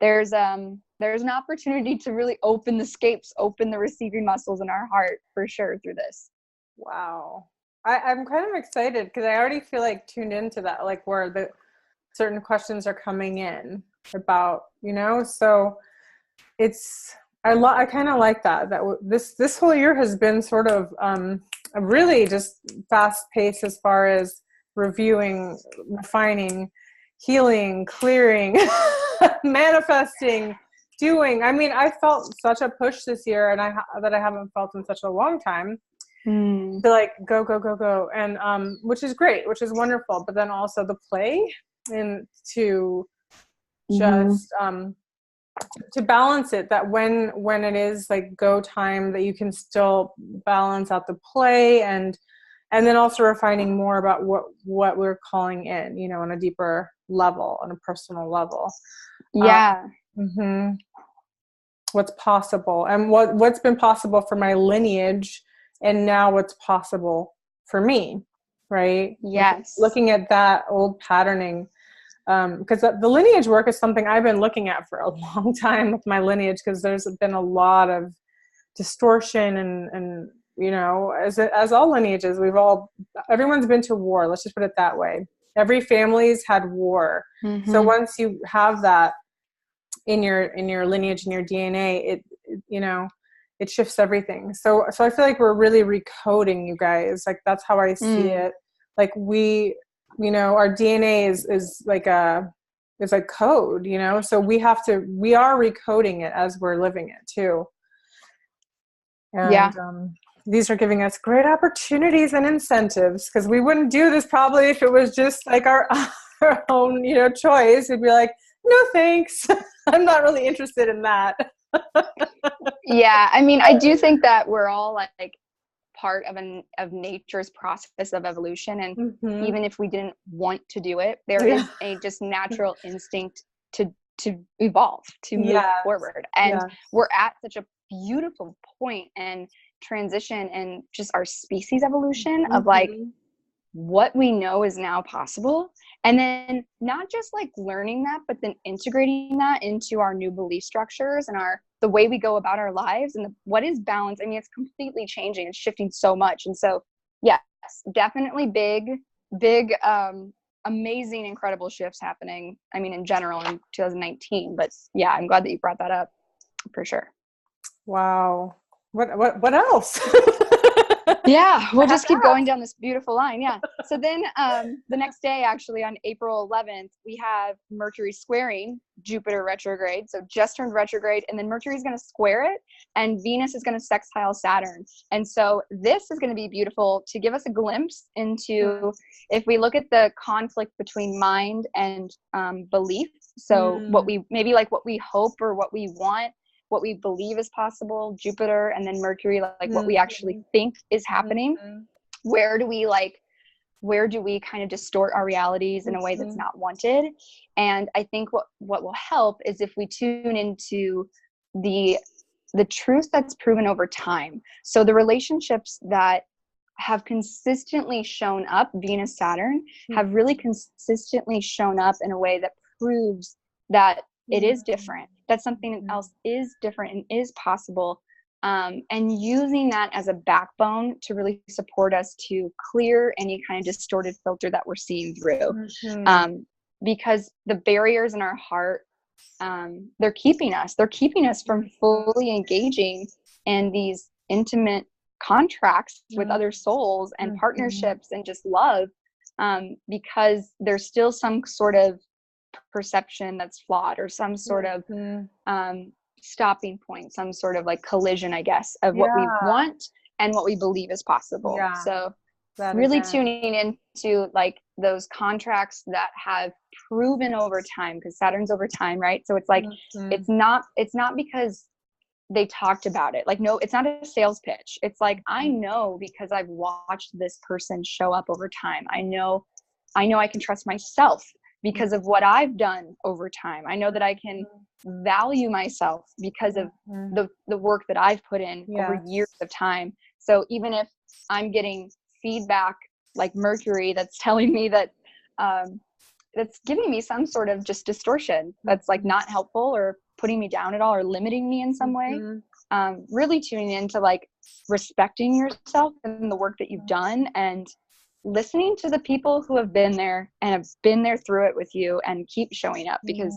there's an opportunity to really open the receiving muscles in our heart for sure through this. Wow. I'm kind of excited because I already feel like tuned into that, like where the certain questions are coming in about, so I kind of like that this whole year has been sort of a really just fast pace as far as reviewing, refining, healing, clearing, manifesting, doing. I mean, I felt such a push this year and that I haven't felt in such a long time to like go, and which is great, which is wonderful, but then also the play and to just to balance it, that when it is like go time, that you can still balance out the play and then also refining more about what we're calling in, on a deeper level, on a personal level. Yeah. What's possible and what's been possible for my lineage, and now what's possible for me, right? Yes. Looking at that old patterning. Because the lineage work is something I've been looking at for a long time with my lineage, because there's been a lot of distortion and you know, as all lineages, everyone's been to war. Let's just put it that way. Every family's had war. Mm-hmm. So once you have that in your lineage, in your DNA, it you know, it shifts everything. So I feel like we're really recoding, you guys. Like, that's how I see it. Like, we, you know, our DNA is like a code, you know, so we are recoding it as we're living it too. And these are giving us great opportunities and incentives, because we wouldn't do this probably if it was just like our own, you know, choice. We'd be like, no thanks. I'm not really interested in that. Yeah, I mean, I do think that we're all like part of nature's process of evolution, and even if we didn't want to do it, there is a just natural instinct to evolve, to move forward. And we're at such a beautiful point and transition and just our species evolution of like what we know is now possible, and then not just like learning that, but then integrating that into our new belief structures and the way we go about our lives, and what is balance. I mean, it's completely changing. It's shifting so much. And so, yes, definitely big, amazing, incredible shifts happening. I mean, in general in 2019, but yeah, I'm glad that you brought that up for sure. Wow. What else? Yeah, we'll just keep going down this beautiful line. Yeah. So then the next day, actually on April 11th, we have Mercury squaring Jupiter retrograde. So just turned retrograde, and then Mercury is going to square it, and Venus is going to sextile Saturn. And so this is going to be beautiful to give us a glimpse into, if we look at the conflict between mind and belief. So what we hope or what we want, what we believe is possible, Jupiter, and then Mercury, like what we actually think is happening. Where do we kind of distort our realities in a way that's not wanted? And I think what will help is if we tune into the truth that's proven over time. So the relationships that have consistently shown up, Venus, Saturn, have really consistently shown up in a way that proves that it is different, that something else is different and is possible, and using that as a backbone to really support us to clear any kind of distorted filter that we're seeing through. Because the barriers in our heart, they're keeping us from fully engaging in these intimate contracts with other souls and partnerships and just love, because there's still some sort of perception that's flawed, or some sort of stopping point, some sort of like collision, I guess, of what we want and what we believe is possible. So really tuning into like those contracts that have proven over time, because Saturn's over time, right? So it's like it's not because they talked about it. Like, no, it's not a sales pitch. It's like, I know, because I've watched this person show up over time. I know I can trust myself because of what I've done over time. I know that I can value myself because of the work that I've put in over years of time. So even if I'm getting feedback like Mercury that's telling me that, that's giving me some sort of just distortion, that's like not helpful or putting me down at all or limiting me in some way, really tuning into like respecting yourself and the work that you've done, and listening to the people who have been there and have been there through it with you and keep showing up. Because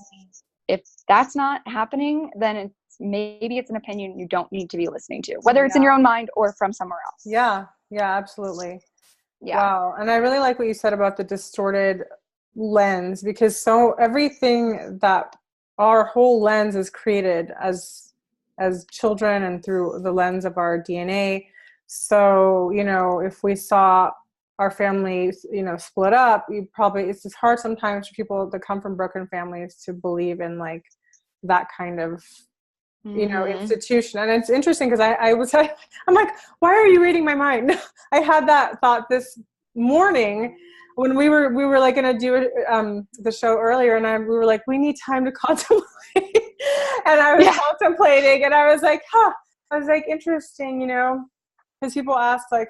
if that's not happening, then maybe it's an opinion you don't need to be listening to, whether it's in your own mind or from somewhere else. Yeah, absolutely. Wow. And I really like what you said about the distorted lens, because so everything that our whole lens is created as children and through the lens of our DNA. So, you know, if we saw our families, you know, split up, it's just hard sometimes for people that come from broken families to believe in like that kind of, you know, institution. And it's interesting because I'm like, why are you reading my mind? I had that thought this morning when we were like going to do the show earlier, and we were like, we need time to contemplate. And I was contemplating, and I was like, I was like, interesting, you know, because people ask like,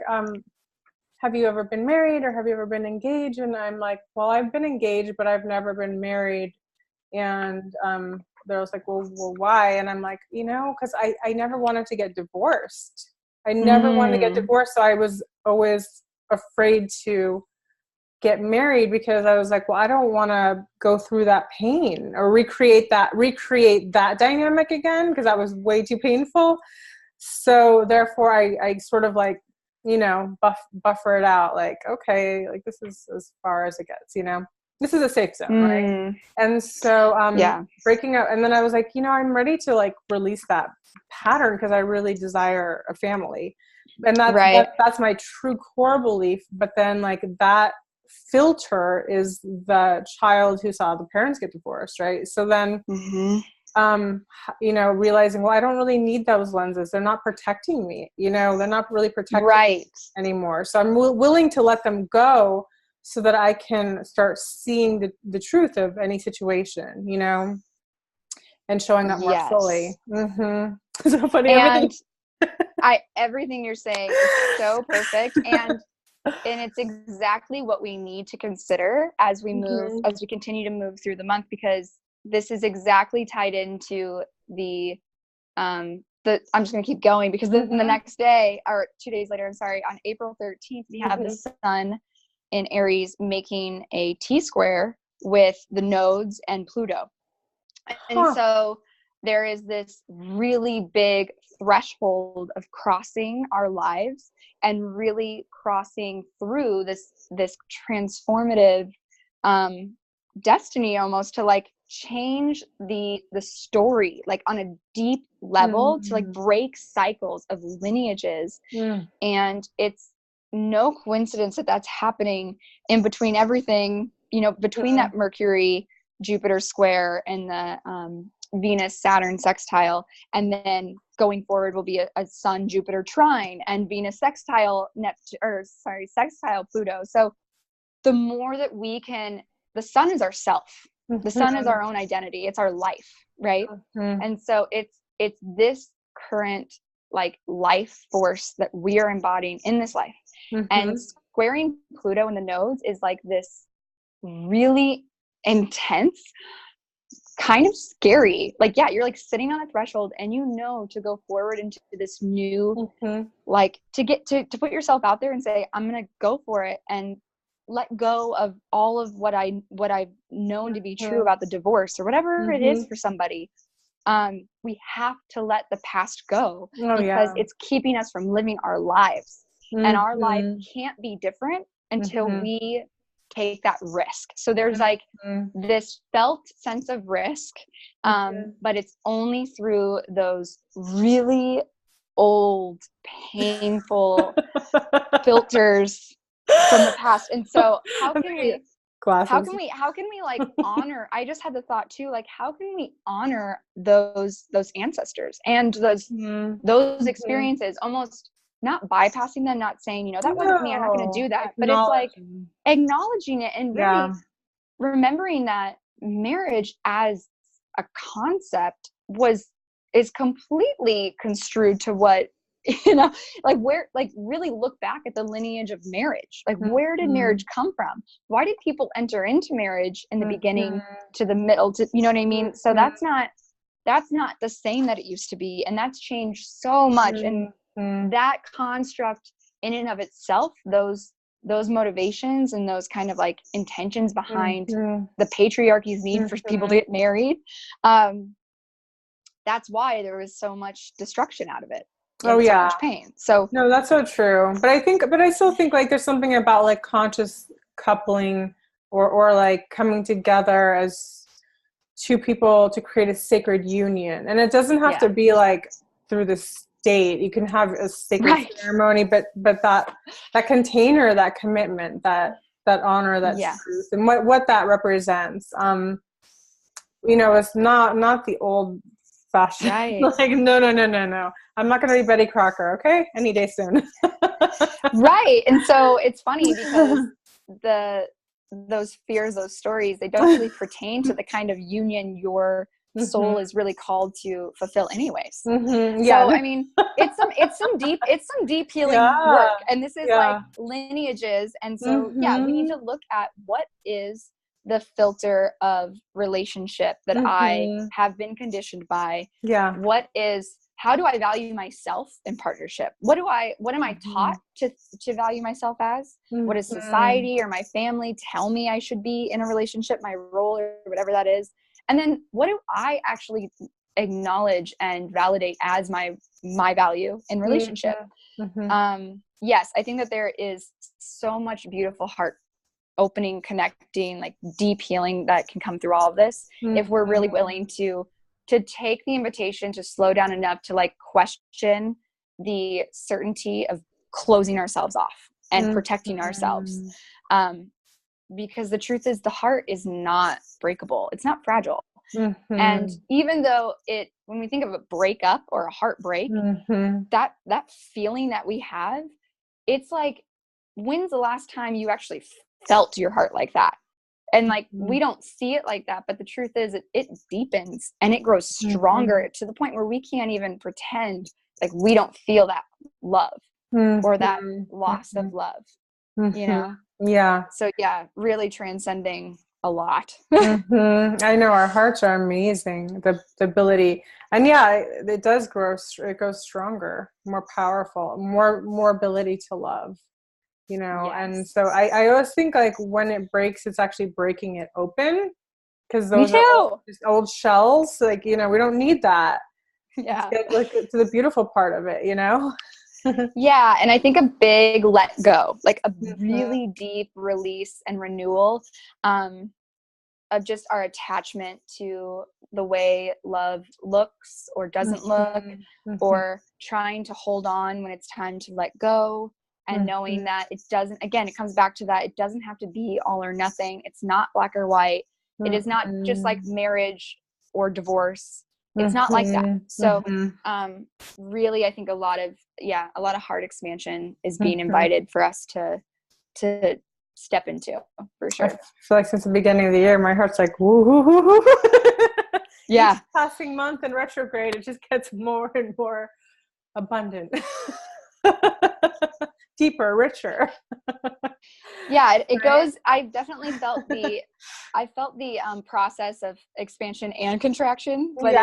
have you ever been married or have you ever been engaged? And I'm like, well, I've been engaged, but I've never been married. And they was like, well, why? And I'm like, because I never wanted to get divorced. I never wanted to get divorced. So I was always afraid to get married because I was like, well, I don't want to go through that pain or recreate that dynamic again, because that was way too painful. So therefore I sort of like, buffer it out, like, okay, like this is as far as it gets, this is a safe zone, right? And so breaking up, and then I was like, I'm ready to like release that pattern because I really desire a family. And that's my true core belief. But then like that filter is the child who saw the parents get divorced, right? So then realizing, well, I don't really need those lenses. They're not protecting me, they're not really protecting me anymore. So I'm willing to let them go so that I can start seeing the truth of any situation, and showing up more fully. So funny. And everything you're saying is so perfect. And it's exactly what we need to consider as we move, as we continue to move through the month, because this is exactly tied into I'm just going to keep going, because then the next day, or 2 days later, on April 13th, we have the sun in Aries making a T-square with the nodes and Pluto. And so there is this really big threshold of crossing our lives and really crossing through this transformative destiny, almost, to like change the story, like on a deep level, to like break cycles of lineages. And it's no coincidence that that's happening in between everything, between that Mercury Jupiter square and the Venus Saturn sextile, and then going forward will be a Sun Jupiter trine and Venus sextile sextile Pluto. So the more that we can, the sun is ourself. The sun is our own identity. It's our life, right? And so it's this current like life force that we are embodying in this life. And squaring Pluto in the nodes is like this really intense, kind of scary, like, you're like sitting on a threshold and to go forward into this new like to put yourself out there and say, I'm gonna go for it, and let go of all of what I've known to be true about the divorce or whatever it is for somebody. We have to let the past go because it's keeping us from living our lives. And our life can't be different until we take that risk. So there's like this felt sense of risk, but it's only through those really old, painful filters from the past. And so how can we like honor, I just had the thought too, like, how can we honor those ancestors and those experiences, almost not bypassing them, not saying, that wasn't me, I'm not going to do that, but it's like acknowledging it and really remembering that marriage as a concept is completely construed to what, like where, like really look back at the lineage of marriage. Like, where did marriage come from? Why did people enter into marriage in the beginning to the middle to, you know what I mean? So that's not the same that it used to be. And that's changed so much. And that construct in and of itself, those motivations and those kind of like intentions behind the patriarchy's need for people to get married. That's why there was so much destruction out of it. So much pain. So no, that's so true. But I still think like there's something about like conscious coupling or like coming together as two people to create a sacred union. And it doesn't have to be like through the state. You can have a sacred ceremony, but that container, that commitment, that honor, that truth, and what that represents. It's not the old fashioned like no. I'm not going to be Betty Crocker, okay? Any day soon. Right. And so it's funny because those fears, those stories, they don't really pertain to the kind of union you're soul is really called to fulfill anyways. Yeah. So, I mean, it's some deep healing work. And this is like lineages. And so, we need to look at what is the filter of relationship that I have been conditioned by. How do I value myself in partnership? What am I taught to value myself as? What does society or my family tell me I should be in a relationship, my role or whatever that is? And then what do I actually acknowledge and validate as my value in relationship? Yes, I think that there is so much beautiful heart opening, connecting, like deep healing that can come through all of this if we're really willing to take the invitation to slow down enough to like question the certainty of closing ourselves off and protecting ourselves. Because the truth is the heart is not breakable. It's not fragile. And even though when we think of a breakup or a heartbreak, that feeling that we have, it's like, when's the last time you actually felt your heart like that? And like, we don't see it like that, but the truth is it deepens and it grows stronger to the point where we can't even pretend like we don't feel that love or that loss of love, you know? Yeah. So really transcending a lot. I know our hearts are amazing. The ability, and it does grow. It goes stronger, more powerful, more ability to love. You know, and so I always think like when it breaks, it's actually breaking it open, because those are just old shells. Like, you know, we don't need that. Yeah. Let's get like to the beautiful part of it, you know? Yeah. And I think a big let go, like a really deep release and renewal of just our attachment to the way love looks or doesn't look, or trying to hold on when it's time to let go. And knowing that it doesn't, again, it comes back to that. It doesn't have to be all or nothing. It's not black or white. It is not just like marriage or divorce. It's not like that. So, really, I think a lot of heart expansion is being invited for us to step into, for sure. I feel like since the beginning of the year, my heart's like, woo. Each passing month in retrograde, it just gets more and more abundant. Deeper, richer. It goes. I definitely felt the process of expansion and contraction, but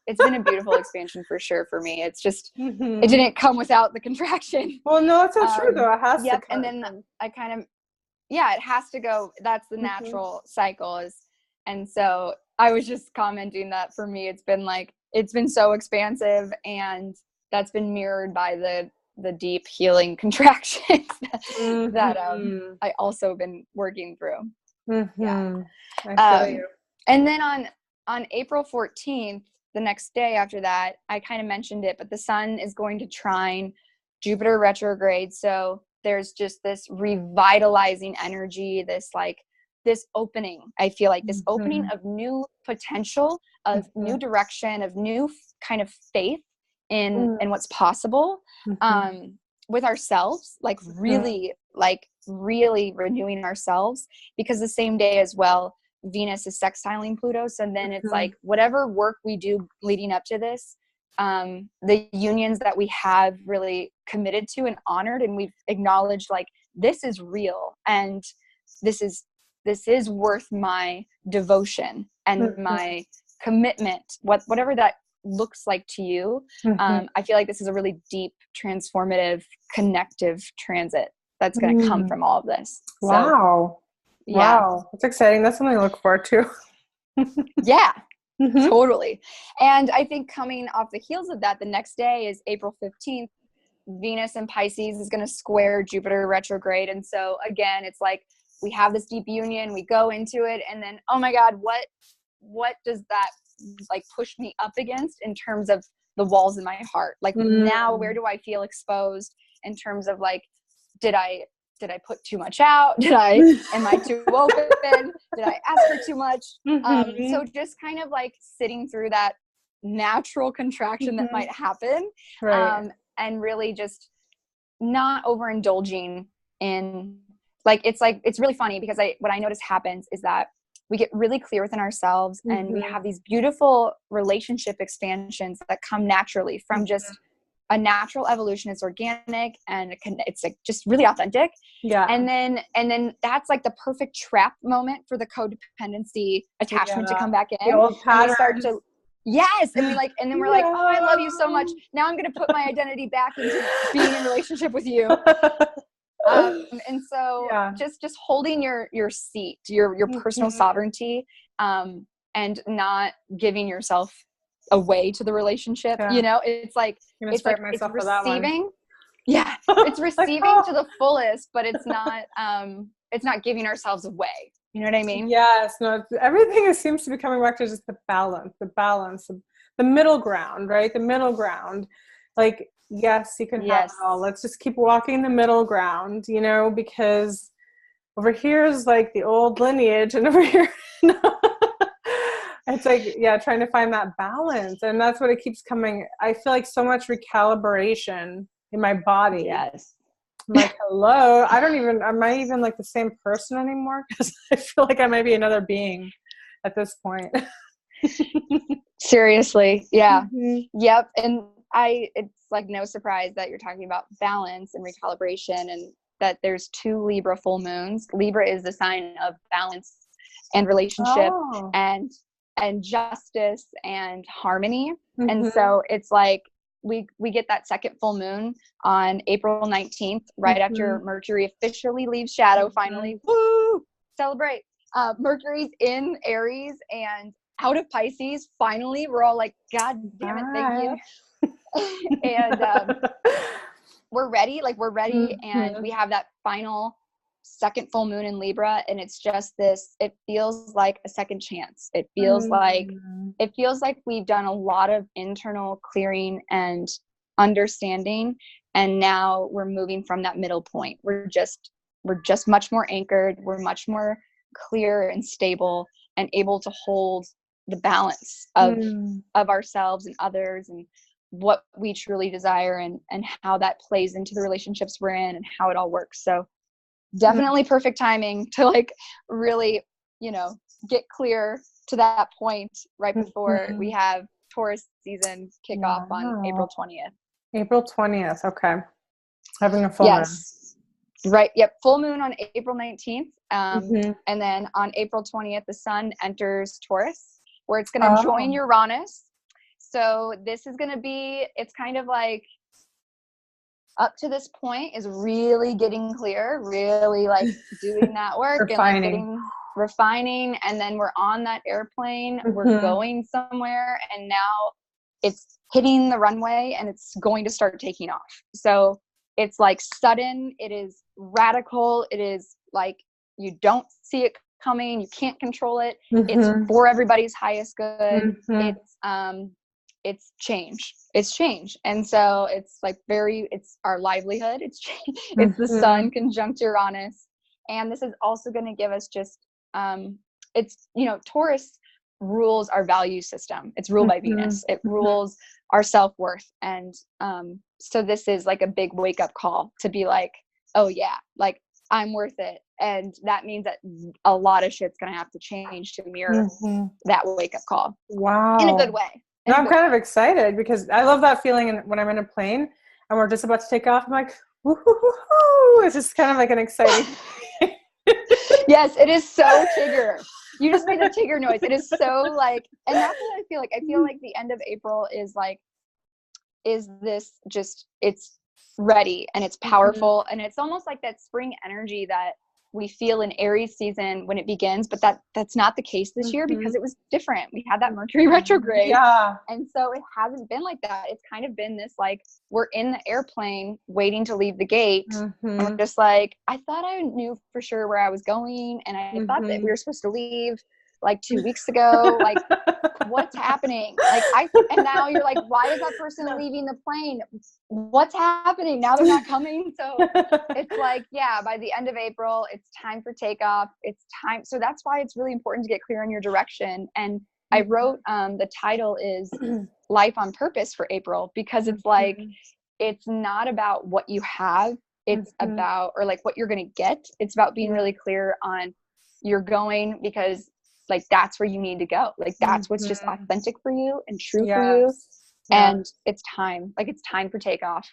it's been a beautiful expansion for sure for me. It's just it didn't come without the contraction. Well, no, it's not true though. It has to come. And then I kind of it has to go. That's the natural cycle is, and so I was just commenting that for me, it's been so expansive, and that's been mirrored by the deep healing contractions that I also been working through. I feel you. And then on April 14th, the next day after that, I kind of mentioned it, but the sun is going to trine Jupiter retrograde. So there's just this revitalizing energy, this opening. I feel like this opening of new potential, of new direction, of new kind of faith in what's possible with ourselves, really renewing ourselves, because the same day as well, Venus is sextiling Pluto. So then it's like whatever work we do leading up to this, the unions that we have really committed to and honored, and we've acknowledged like this is real and this is worth my devotion and my commitment, whatever that looks like to you. I feel like this is a really deep, transformative, connective transit that's going to come from all of this. Wow. So, wow. That's exciting. That's something to look forward to. Totally. And I think coming off the heels of that, the next day is April 15th. Venus in Pisces is going to square Jupiter retrograde. And so again, it's like we have this deep union, we go into it, and then, oh my God, what does that like push me up against in terms of the walls in my heart? Like now, where do I feel exposed in terms of like, did I put too much out? Am I too open? Did I ask for too much? So just kind of like sitting through that natural contraction that might happen, and really just not overindulging in it's really funny because what I notice happens is that we get really clear within ourselves, and we have these beautiful relationship expansions that come naturally from just a natural evolution. It's organic, and it's like just really authentic. Yeah. And then that's like the perfect trap moment for the codependency attachment to come back in. The old patterns. And we start to, yes. And then we're like, oh, I love you so much. Now I'm going to put my identity back into being in relationship with you. And so just holding your seat, your personal sovereignty, and not giving yourself away to the relationship. You know, it's like, it's receiving. Yeah. It's receiving to the fullest, but it's not giving ourselves away. You know what I mean? Yes. No, everything seems to be coming back to just the balance, the middle ground, right? The middle ground. Like, yes, you can have it all. Let's just keep walking the middle ground, you know, because over here is like the old lineage, and over here, it's like, trying to find that balance. And that's what it keeps coming. I feel like so much recalibration in my body. Yes. I'm like, hello, am I even like the same person anymore? Because I feel like I might be another being at this point. Seriously. Yeah. Yep. And it's like no surprise that you're talking about balance and recalibration, and that there's 2 Libra full moons. Libra is the sign of balance and relationship and justice and harmony. And so it's like, we get that second full moon on April 19th, right after Mercury officially leaves shadow, finally. Woo! Celebrate. Mercury's in Aries and out of Pisces. Finally, we're all like, God damn it, thank you. And we're ready. And we have that final second full moon in Libra, and it's just this, it feels like a second chance. It feels like we've done a lot of internal clearing and understanding, and now we're moving from that middle point. We're just much more anchored. We're much more clear and stable, and able to hold the balance of ourselves and others, and what we truly desire, and how that plays into the relationships we're in, and how it all works. So definitely perfect timing to like really, get clear to that point right before we have Taurus season kick off on April 20th. April 20th. Okay. Having a full moon. Right. Yep. Full moon on April 19th. And then on April 20th, the sun enters Taurus, where it's going to join Uranus. So this is going to be, it's kind of like, up to this point is really getting clear, really like doing that work and like refining. And then we're on that airplane, we're going somewhere, and now it's hitting the runway and it's going to start taking off. So it's like sudden, it is radical. It is like, you don't see it coming. You can't control it. It's for everybody's highest good. It's change. It's change. And so it's like it's our livelihood. It's change. It's the sun conjunct Uranus. And this is also going to give us just, Taurus rules our value system. It's ruled by Venus. It rules our self-worth. And so this is like a big wake-up call to be like, oh yeah, like I'm worth it. And that means that a lot of shit's going to have to change to mirror that wake-up call. Wow. In a good way. No, I'm kind of excited because I love that feeling when I'm in a plane and we're just about to take off. I'm like, woo-hoo-hoo-hoo. It's just kind of like an exciting. Yes, it is so Tigger. You just made the Tigger noise. It is so like, and that's what I feel like. I feel like the end of April is this just, it's ready and it's powerful. And it's almost like that spring energy that we feel in Aries season when it begins, but that's not the case this year because it was different. We had that Mercury retrograde. Yeah. And so it hasn't been like that. It's kind of been this, like, we're in the airplane waiting to leave the gate. And we're just like, I thought I knew for sure where I was going. And I thought that we were supposed to leave like 2 weeks ago. Like, what's happening? Like, and now you're like, why is that person leaving the plane? What's happening? Now they're not coming. So it's like, yeah, by the end of April, it's time for takeoff. It's time. So that's why it's really important to get clear on your direction. And I wrote, the title is Life on Purpose for April, because it's like, it's not about what you have. It's about, or like what you're going to get. It's about being really clear on you're going because like, that's where you need to go. Like, that's what's just authentic for you and true for you. And it's time, like, it's time for takeoff.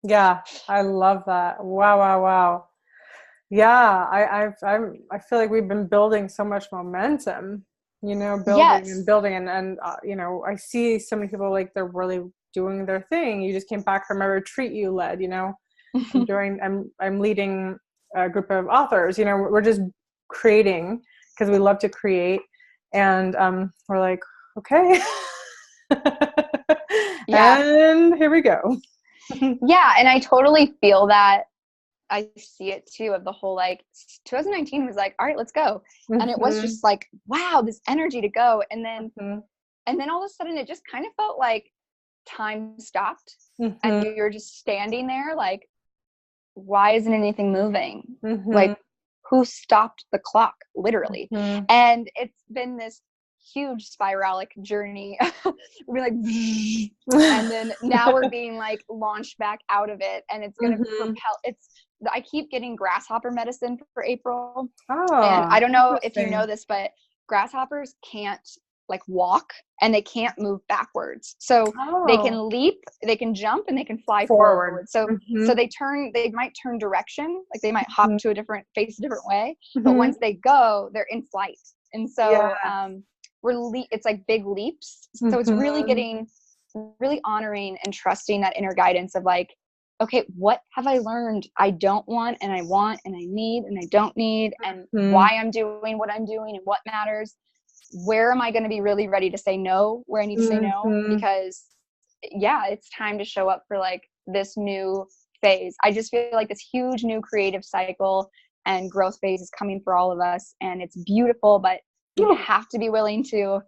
Yeah. I love that. Wow. Yeah. I feel like we've been building so much momentum, you know, building and you know, I see so many people, like, they're really doing their thing. You just came back from a retreat you led, you know. I'm leading a group of authors, you know, we're just creating because we love to create, and we're like, okay. And here we go. Yeah, and I totally feel that. I see it too, of the whole, like, 2019 was like, all right, let's go. And it was just like, wow, this energy to go. And then all of a sudden it just kind of felt like time stopped, and you're just standing there like, why isn't anything moving? Like, who stopped the clock, literally? And it's been this huge spiralic journey. We're like, and then now we're being like launched back out of it, and it's going to propel. I keep getting grasshopper medicine for April. And I don't know if you know this, but grasshoppers can't, like, walk, and they can't move backwards. So they can leap, they can jump, and they can fly forward. So they might turn direction, like they might hop to a different way, but once they go, they're in flight. And so it's like big leaps. So it's really honoring and trusting that inner guidance of, like, okay, what have I learned I don't want, and I want, and I need, and I don't need, and why I'm doing what I'm doing, and what matters. Where am I going to be really ready to say no, where I need to say no? Because it's time to show up for, like, this new phase. I just feel like this huge new creative cycle and growth phase is coming for all of us, and it's beautiful, but you have to be willing to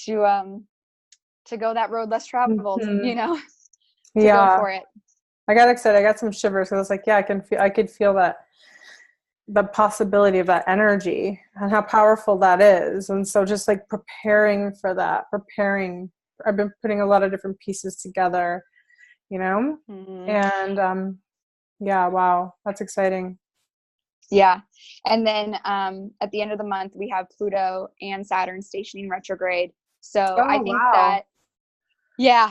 go that road less traveled, you know, to go for it. I got excited. I got some shivers. So I was like, yeah, I could feel that, the possibility of that energy and how powerful that is. And so just like preparing for that, I've been putting a lot of different pieces together, you know, and wow, that's exciting. Yeah. And then at the end of the month, we have Pluto and Saturn stationing retrograde. So I think that,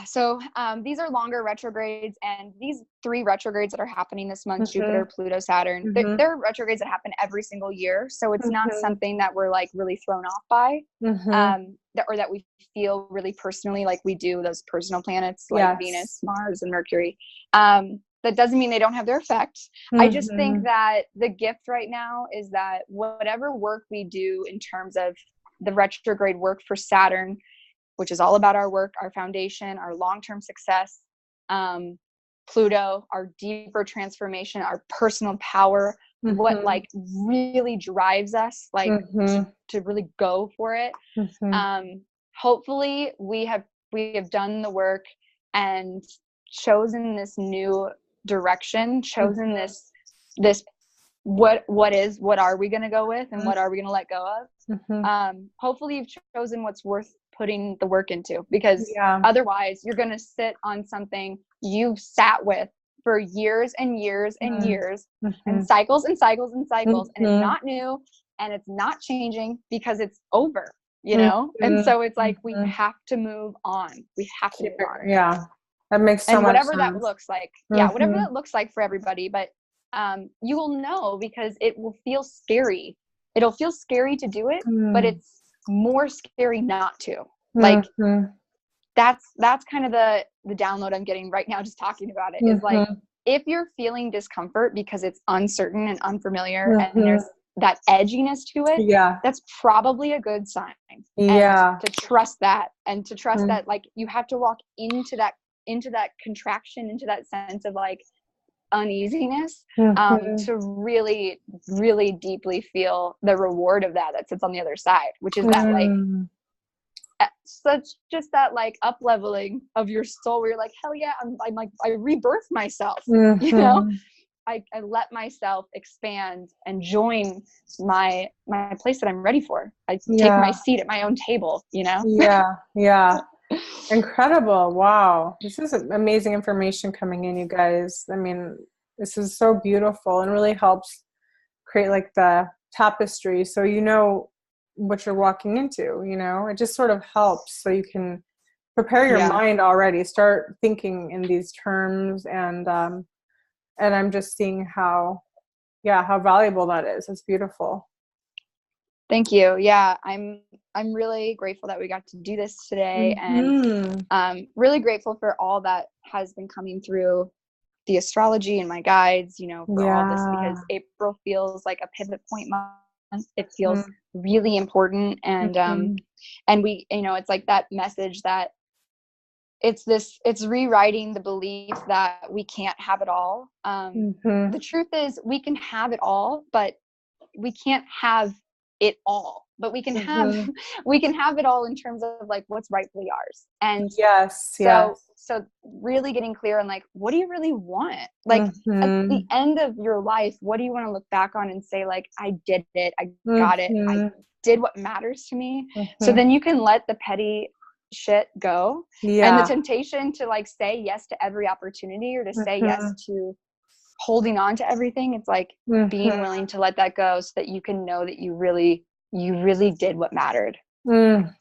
so these are longer retrogrades, and these 3 retrogrades that are happening this month, Jupiter, Pluto, Saturn, they're retrogrades that happen every single year. So it's not something that we're, like, really thrown off by, or that we feel really personally like we do those personal planets like Venus, Mars, and Mercury. That doesn't mean they don't have their effects. I just think that the gift right now is that whatever work we do in terms of the retrograde work for Saturn, which is all about our work, our foundation, our long-term success, Pluto, our deeper transformation, our personal power, what, like, really drives us, like, to really go for it. Hopefully we have done the work and chosen this new direction, chosen this what are we going to go with, and what are we going to let go of? Hopefully you've chosen what's worth putting the work into, because otherwise you're going to sit on something you've sat with for years and years and years, and cycles and cycles and cycles, and it's not new, and it's not changing because it's over, you know? And so it's like, we have to move on. We have to move on. Yeah. That makes so much sense. And whatever that looks like. Whatever that looks like for everybody, but you will know, because it will feel scary. It'll feel scary to do it, but it's more scary not to. Like, that's kind of the download I'm getting right now just talking about it, is like, if you're feeling discomfort because it's uncertain and unfamiliar, and there's that edginess to it, that's probably a good sign. And to trust that, and to trust that, like, you have to walk into that contraction, into that sense of, like, uneasiness, to really, really deeply feel the reward of that sits on the other side, which is that, like, just that, like, up leveling of your soul, where you're like, hell yeah, I'm like, I rebirth myself, you know, I let myself expand and join my place that I'm ready for. I take my seat at my own table, you know? Incredible. Wow. This is amazing information coming in, you guys. I mean, this is so beautiful, and really helps create, like, the tapestry. So, you know, what you're walking into, you know. It just sort of helps so you can prepare your mind already, start thinking in these terms, and I'm just seeing how valuable that is. It's beautiful. Thank you. Yeah, I'm really grateful that we got to do this today, and really grateful for all that has been coming through the astrology and my guides, you know, for all this, because April feels like a pivot point month. It feels really important, and we, you know, it's like that message that it's rewriting the belief that we can't have it all. The truth is we can have it all, but we can't have it all, but we can have it all in terms of like what's rightfully ours. And so really getting clear on like, what do you really want? Like at the end of your life, what do you want to look back on and say, like, I did it, I got it, I did what matters to me. So then you can let the petty shit go, and the temptation to like say yes to every opportunity, or to say yes to holding on to everything, it's like being willing to let that go, so that you can know that you really did what mattered. That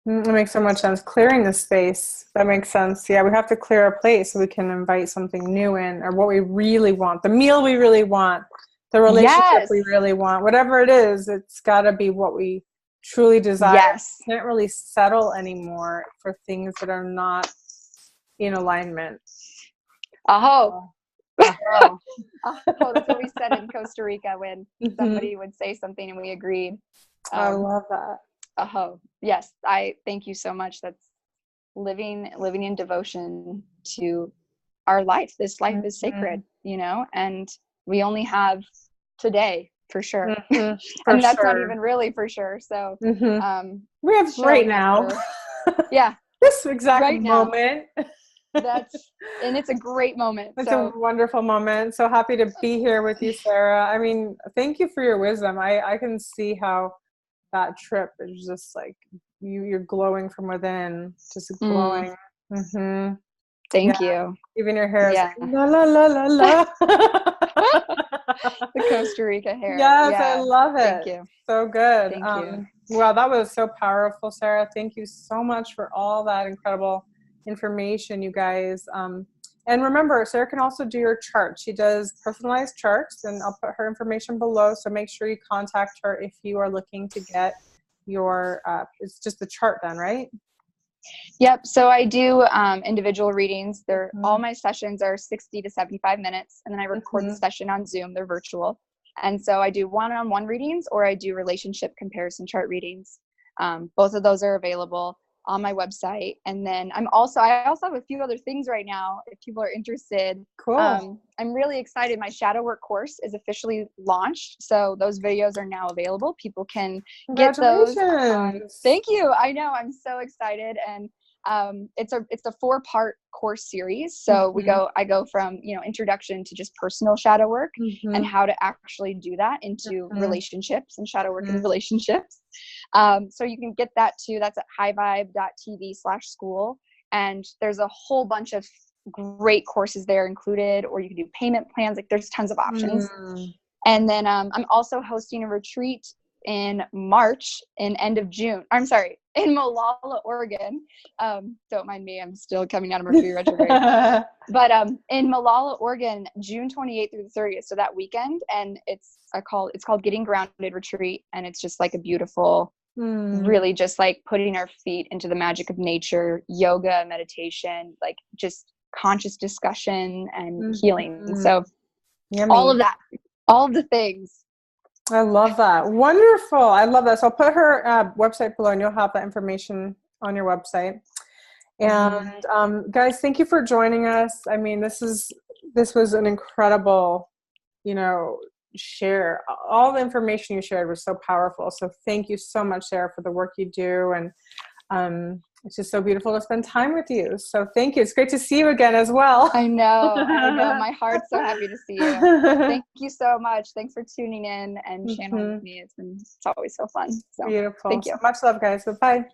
makes so much sense. Clearing the space, that makes sense. Yeah, we have to clear a place so we can invite something new in, or what we really want, the meal we really want, the relationship we really want, whatever it is, it's got to be what we truly desire. We can't really settle anymore for things that are not in alignment. That's what we said in Costa Rica when somebody would say something and we agreed. I love that. Yes, I thank you so much. That's living in devotion to our life. This life is sacred, you know, and we only have today, for sure. And that's not even really for sure. So we have right now. This exact right moment. And it's a great moment. It's a wonderful moment. So happy to be here with you, Sarah. I mean, thank you for your wisdom. I can see how that trip is just like you're glowing from within, just glowing. Thank you. Even your hair is like, la la la la la. The Costa Rica hair. Yes, I love it. Thank you. So good. Thank you. Wow, that was so powerful, Sarah. Thank you so much for all that incredible information, you guys. And remember, Sarah can also do your chart. She does personalized charts, and I'll put her information below. So make sure you contact her if you are looking to get your, it's just the chart then, right? Yep. So I do individual readings. All my sessions are 60 to 75 minutes, and then I record the session on Zoom. They're virtual. And so I do one-on-one readings, or I do relationship comparison chart readings. Both of those are available on my website. And then I also have a few other things right now if people are interested. Cool. I'm really excited. My shadow work course is officially launched, so those videos are now available. People can get those. Thank you. I know, I'm so excited. And it's a 4-part course series. So I go from, you know, introduction to just personal shadow work and how to actually do that into relationships and shadow work in relationships. So you can get that too. That's at highvibe.tv/school. And there's a whole bunch of great courses there included, or you can do payment plans. Like, there's tons of options. And then I'm also hosting a retreat in March and end of June. I'm sorry, in Molalla, Oregon. Don't mind me, I'm still coming out of Mercury Retrograde. But in Molalla, Oregon, June 28th through the 30th, so that weekend. And it's called Getting Grounded Retreat, and it's just like a beautiful, really just like putting our feet into the magic of nature, yoga, meditation, like just conscious discussion and healing. So all of that, all of the things. I love that. Wonderful. I love that. So I'll put her website below, and you'll have that information on your website. And guys, thank you for joining us. I mean, this was an incredible, you know, share. All the information you shared was so powerful. So thank you so much, Sarah, for the work you do. And it's just so beautiful to spend time with you. So thank you. It's great to see you again as well. I know. My heart's so happy to see you. Thank you so much. Thanks for tuning in and channeling with me. It's always so fun. So, beautiful. Thank you. So much love, guys. Bye-bye.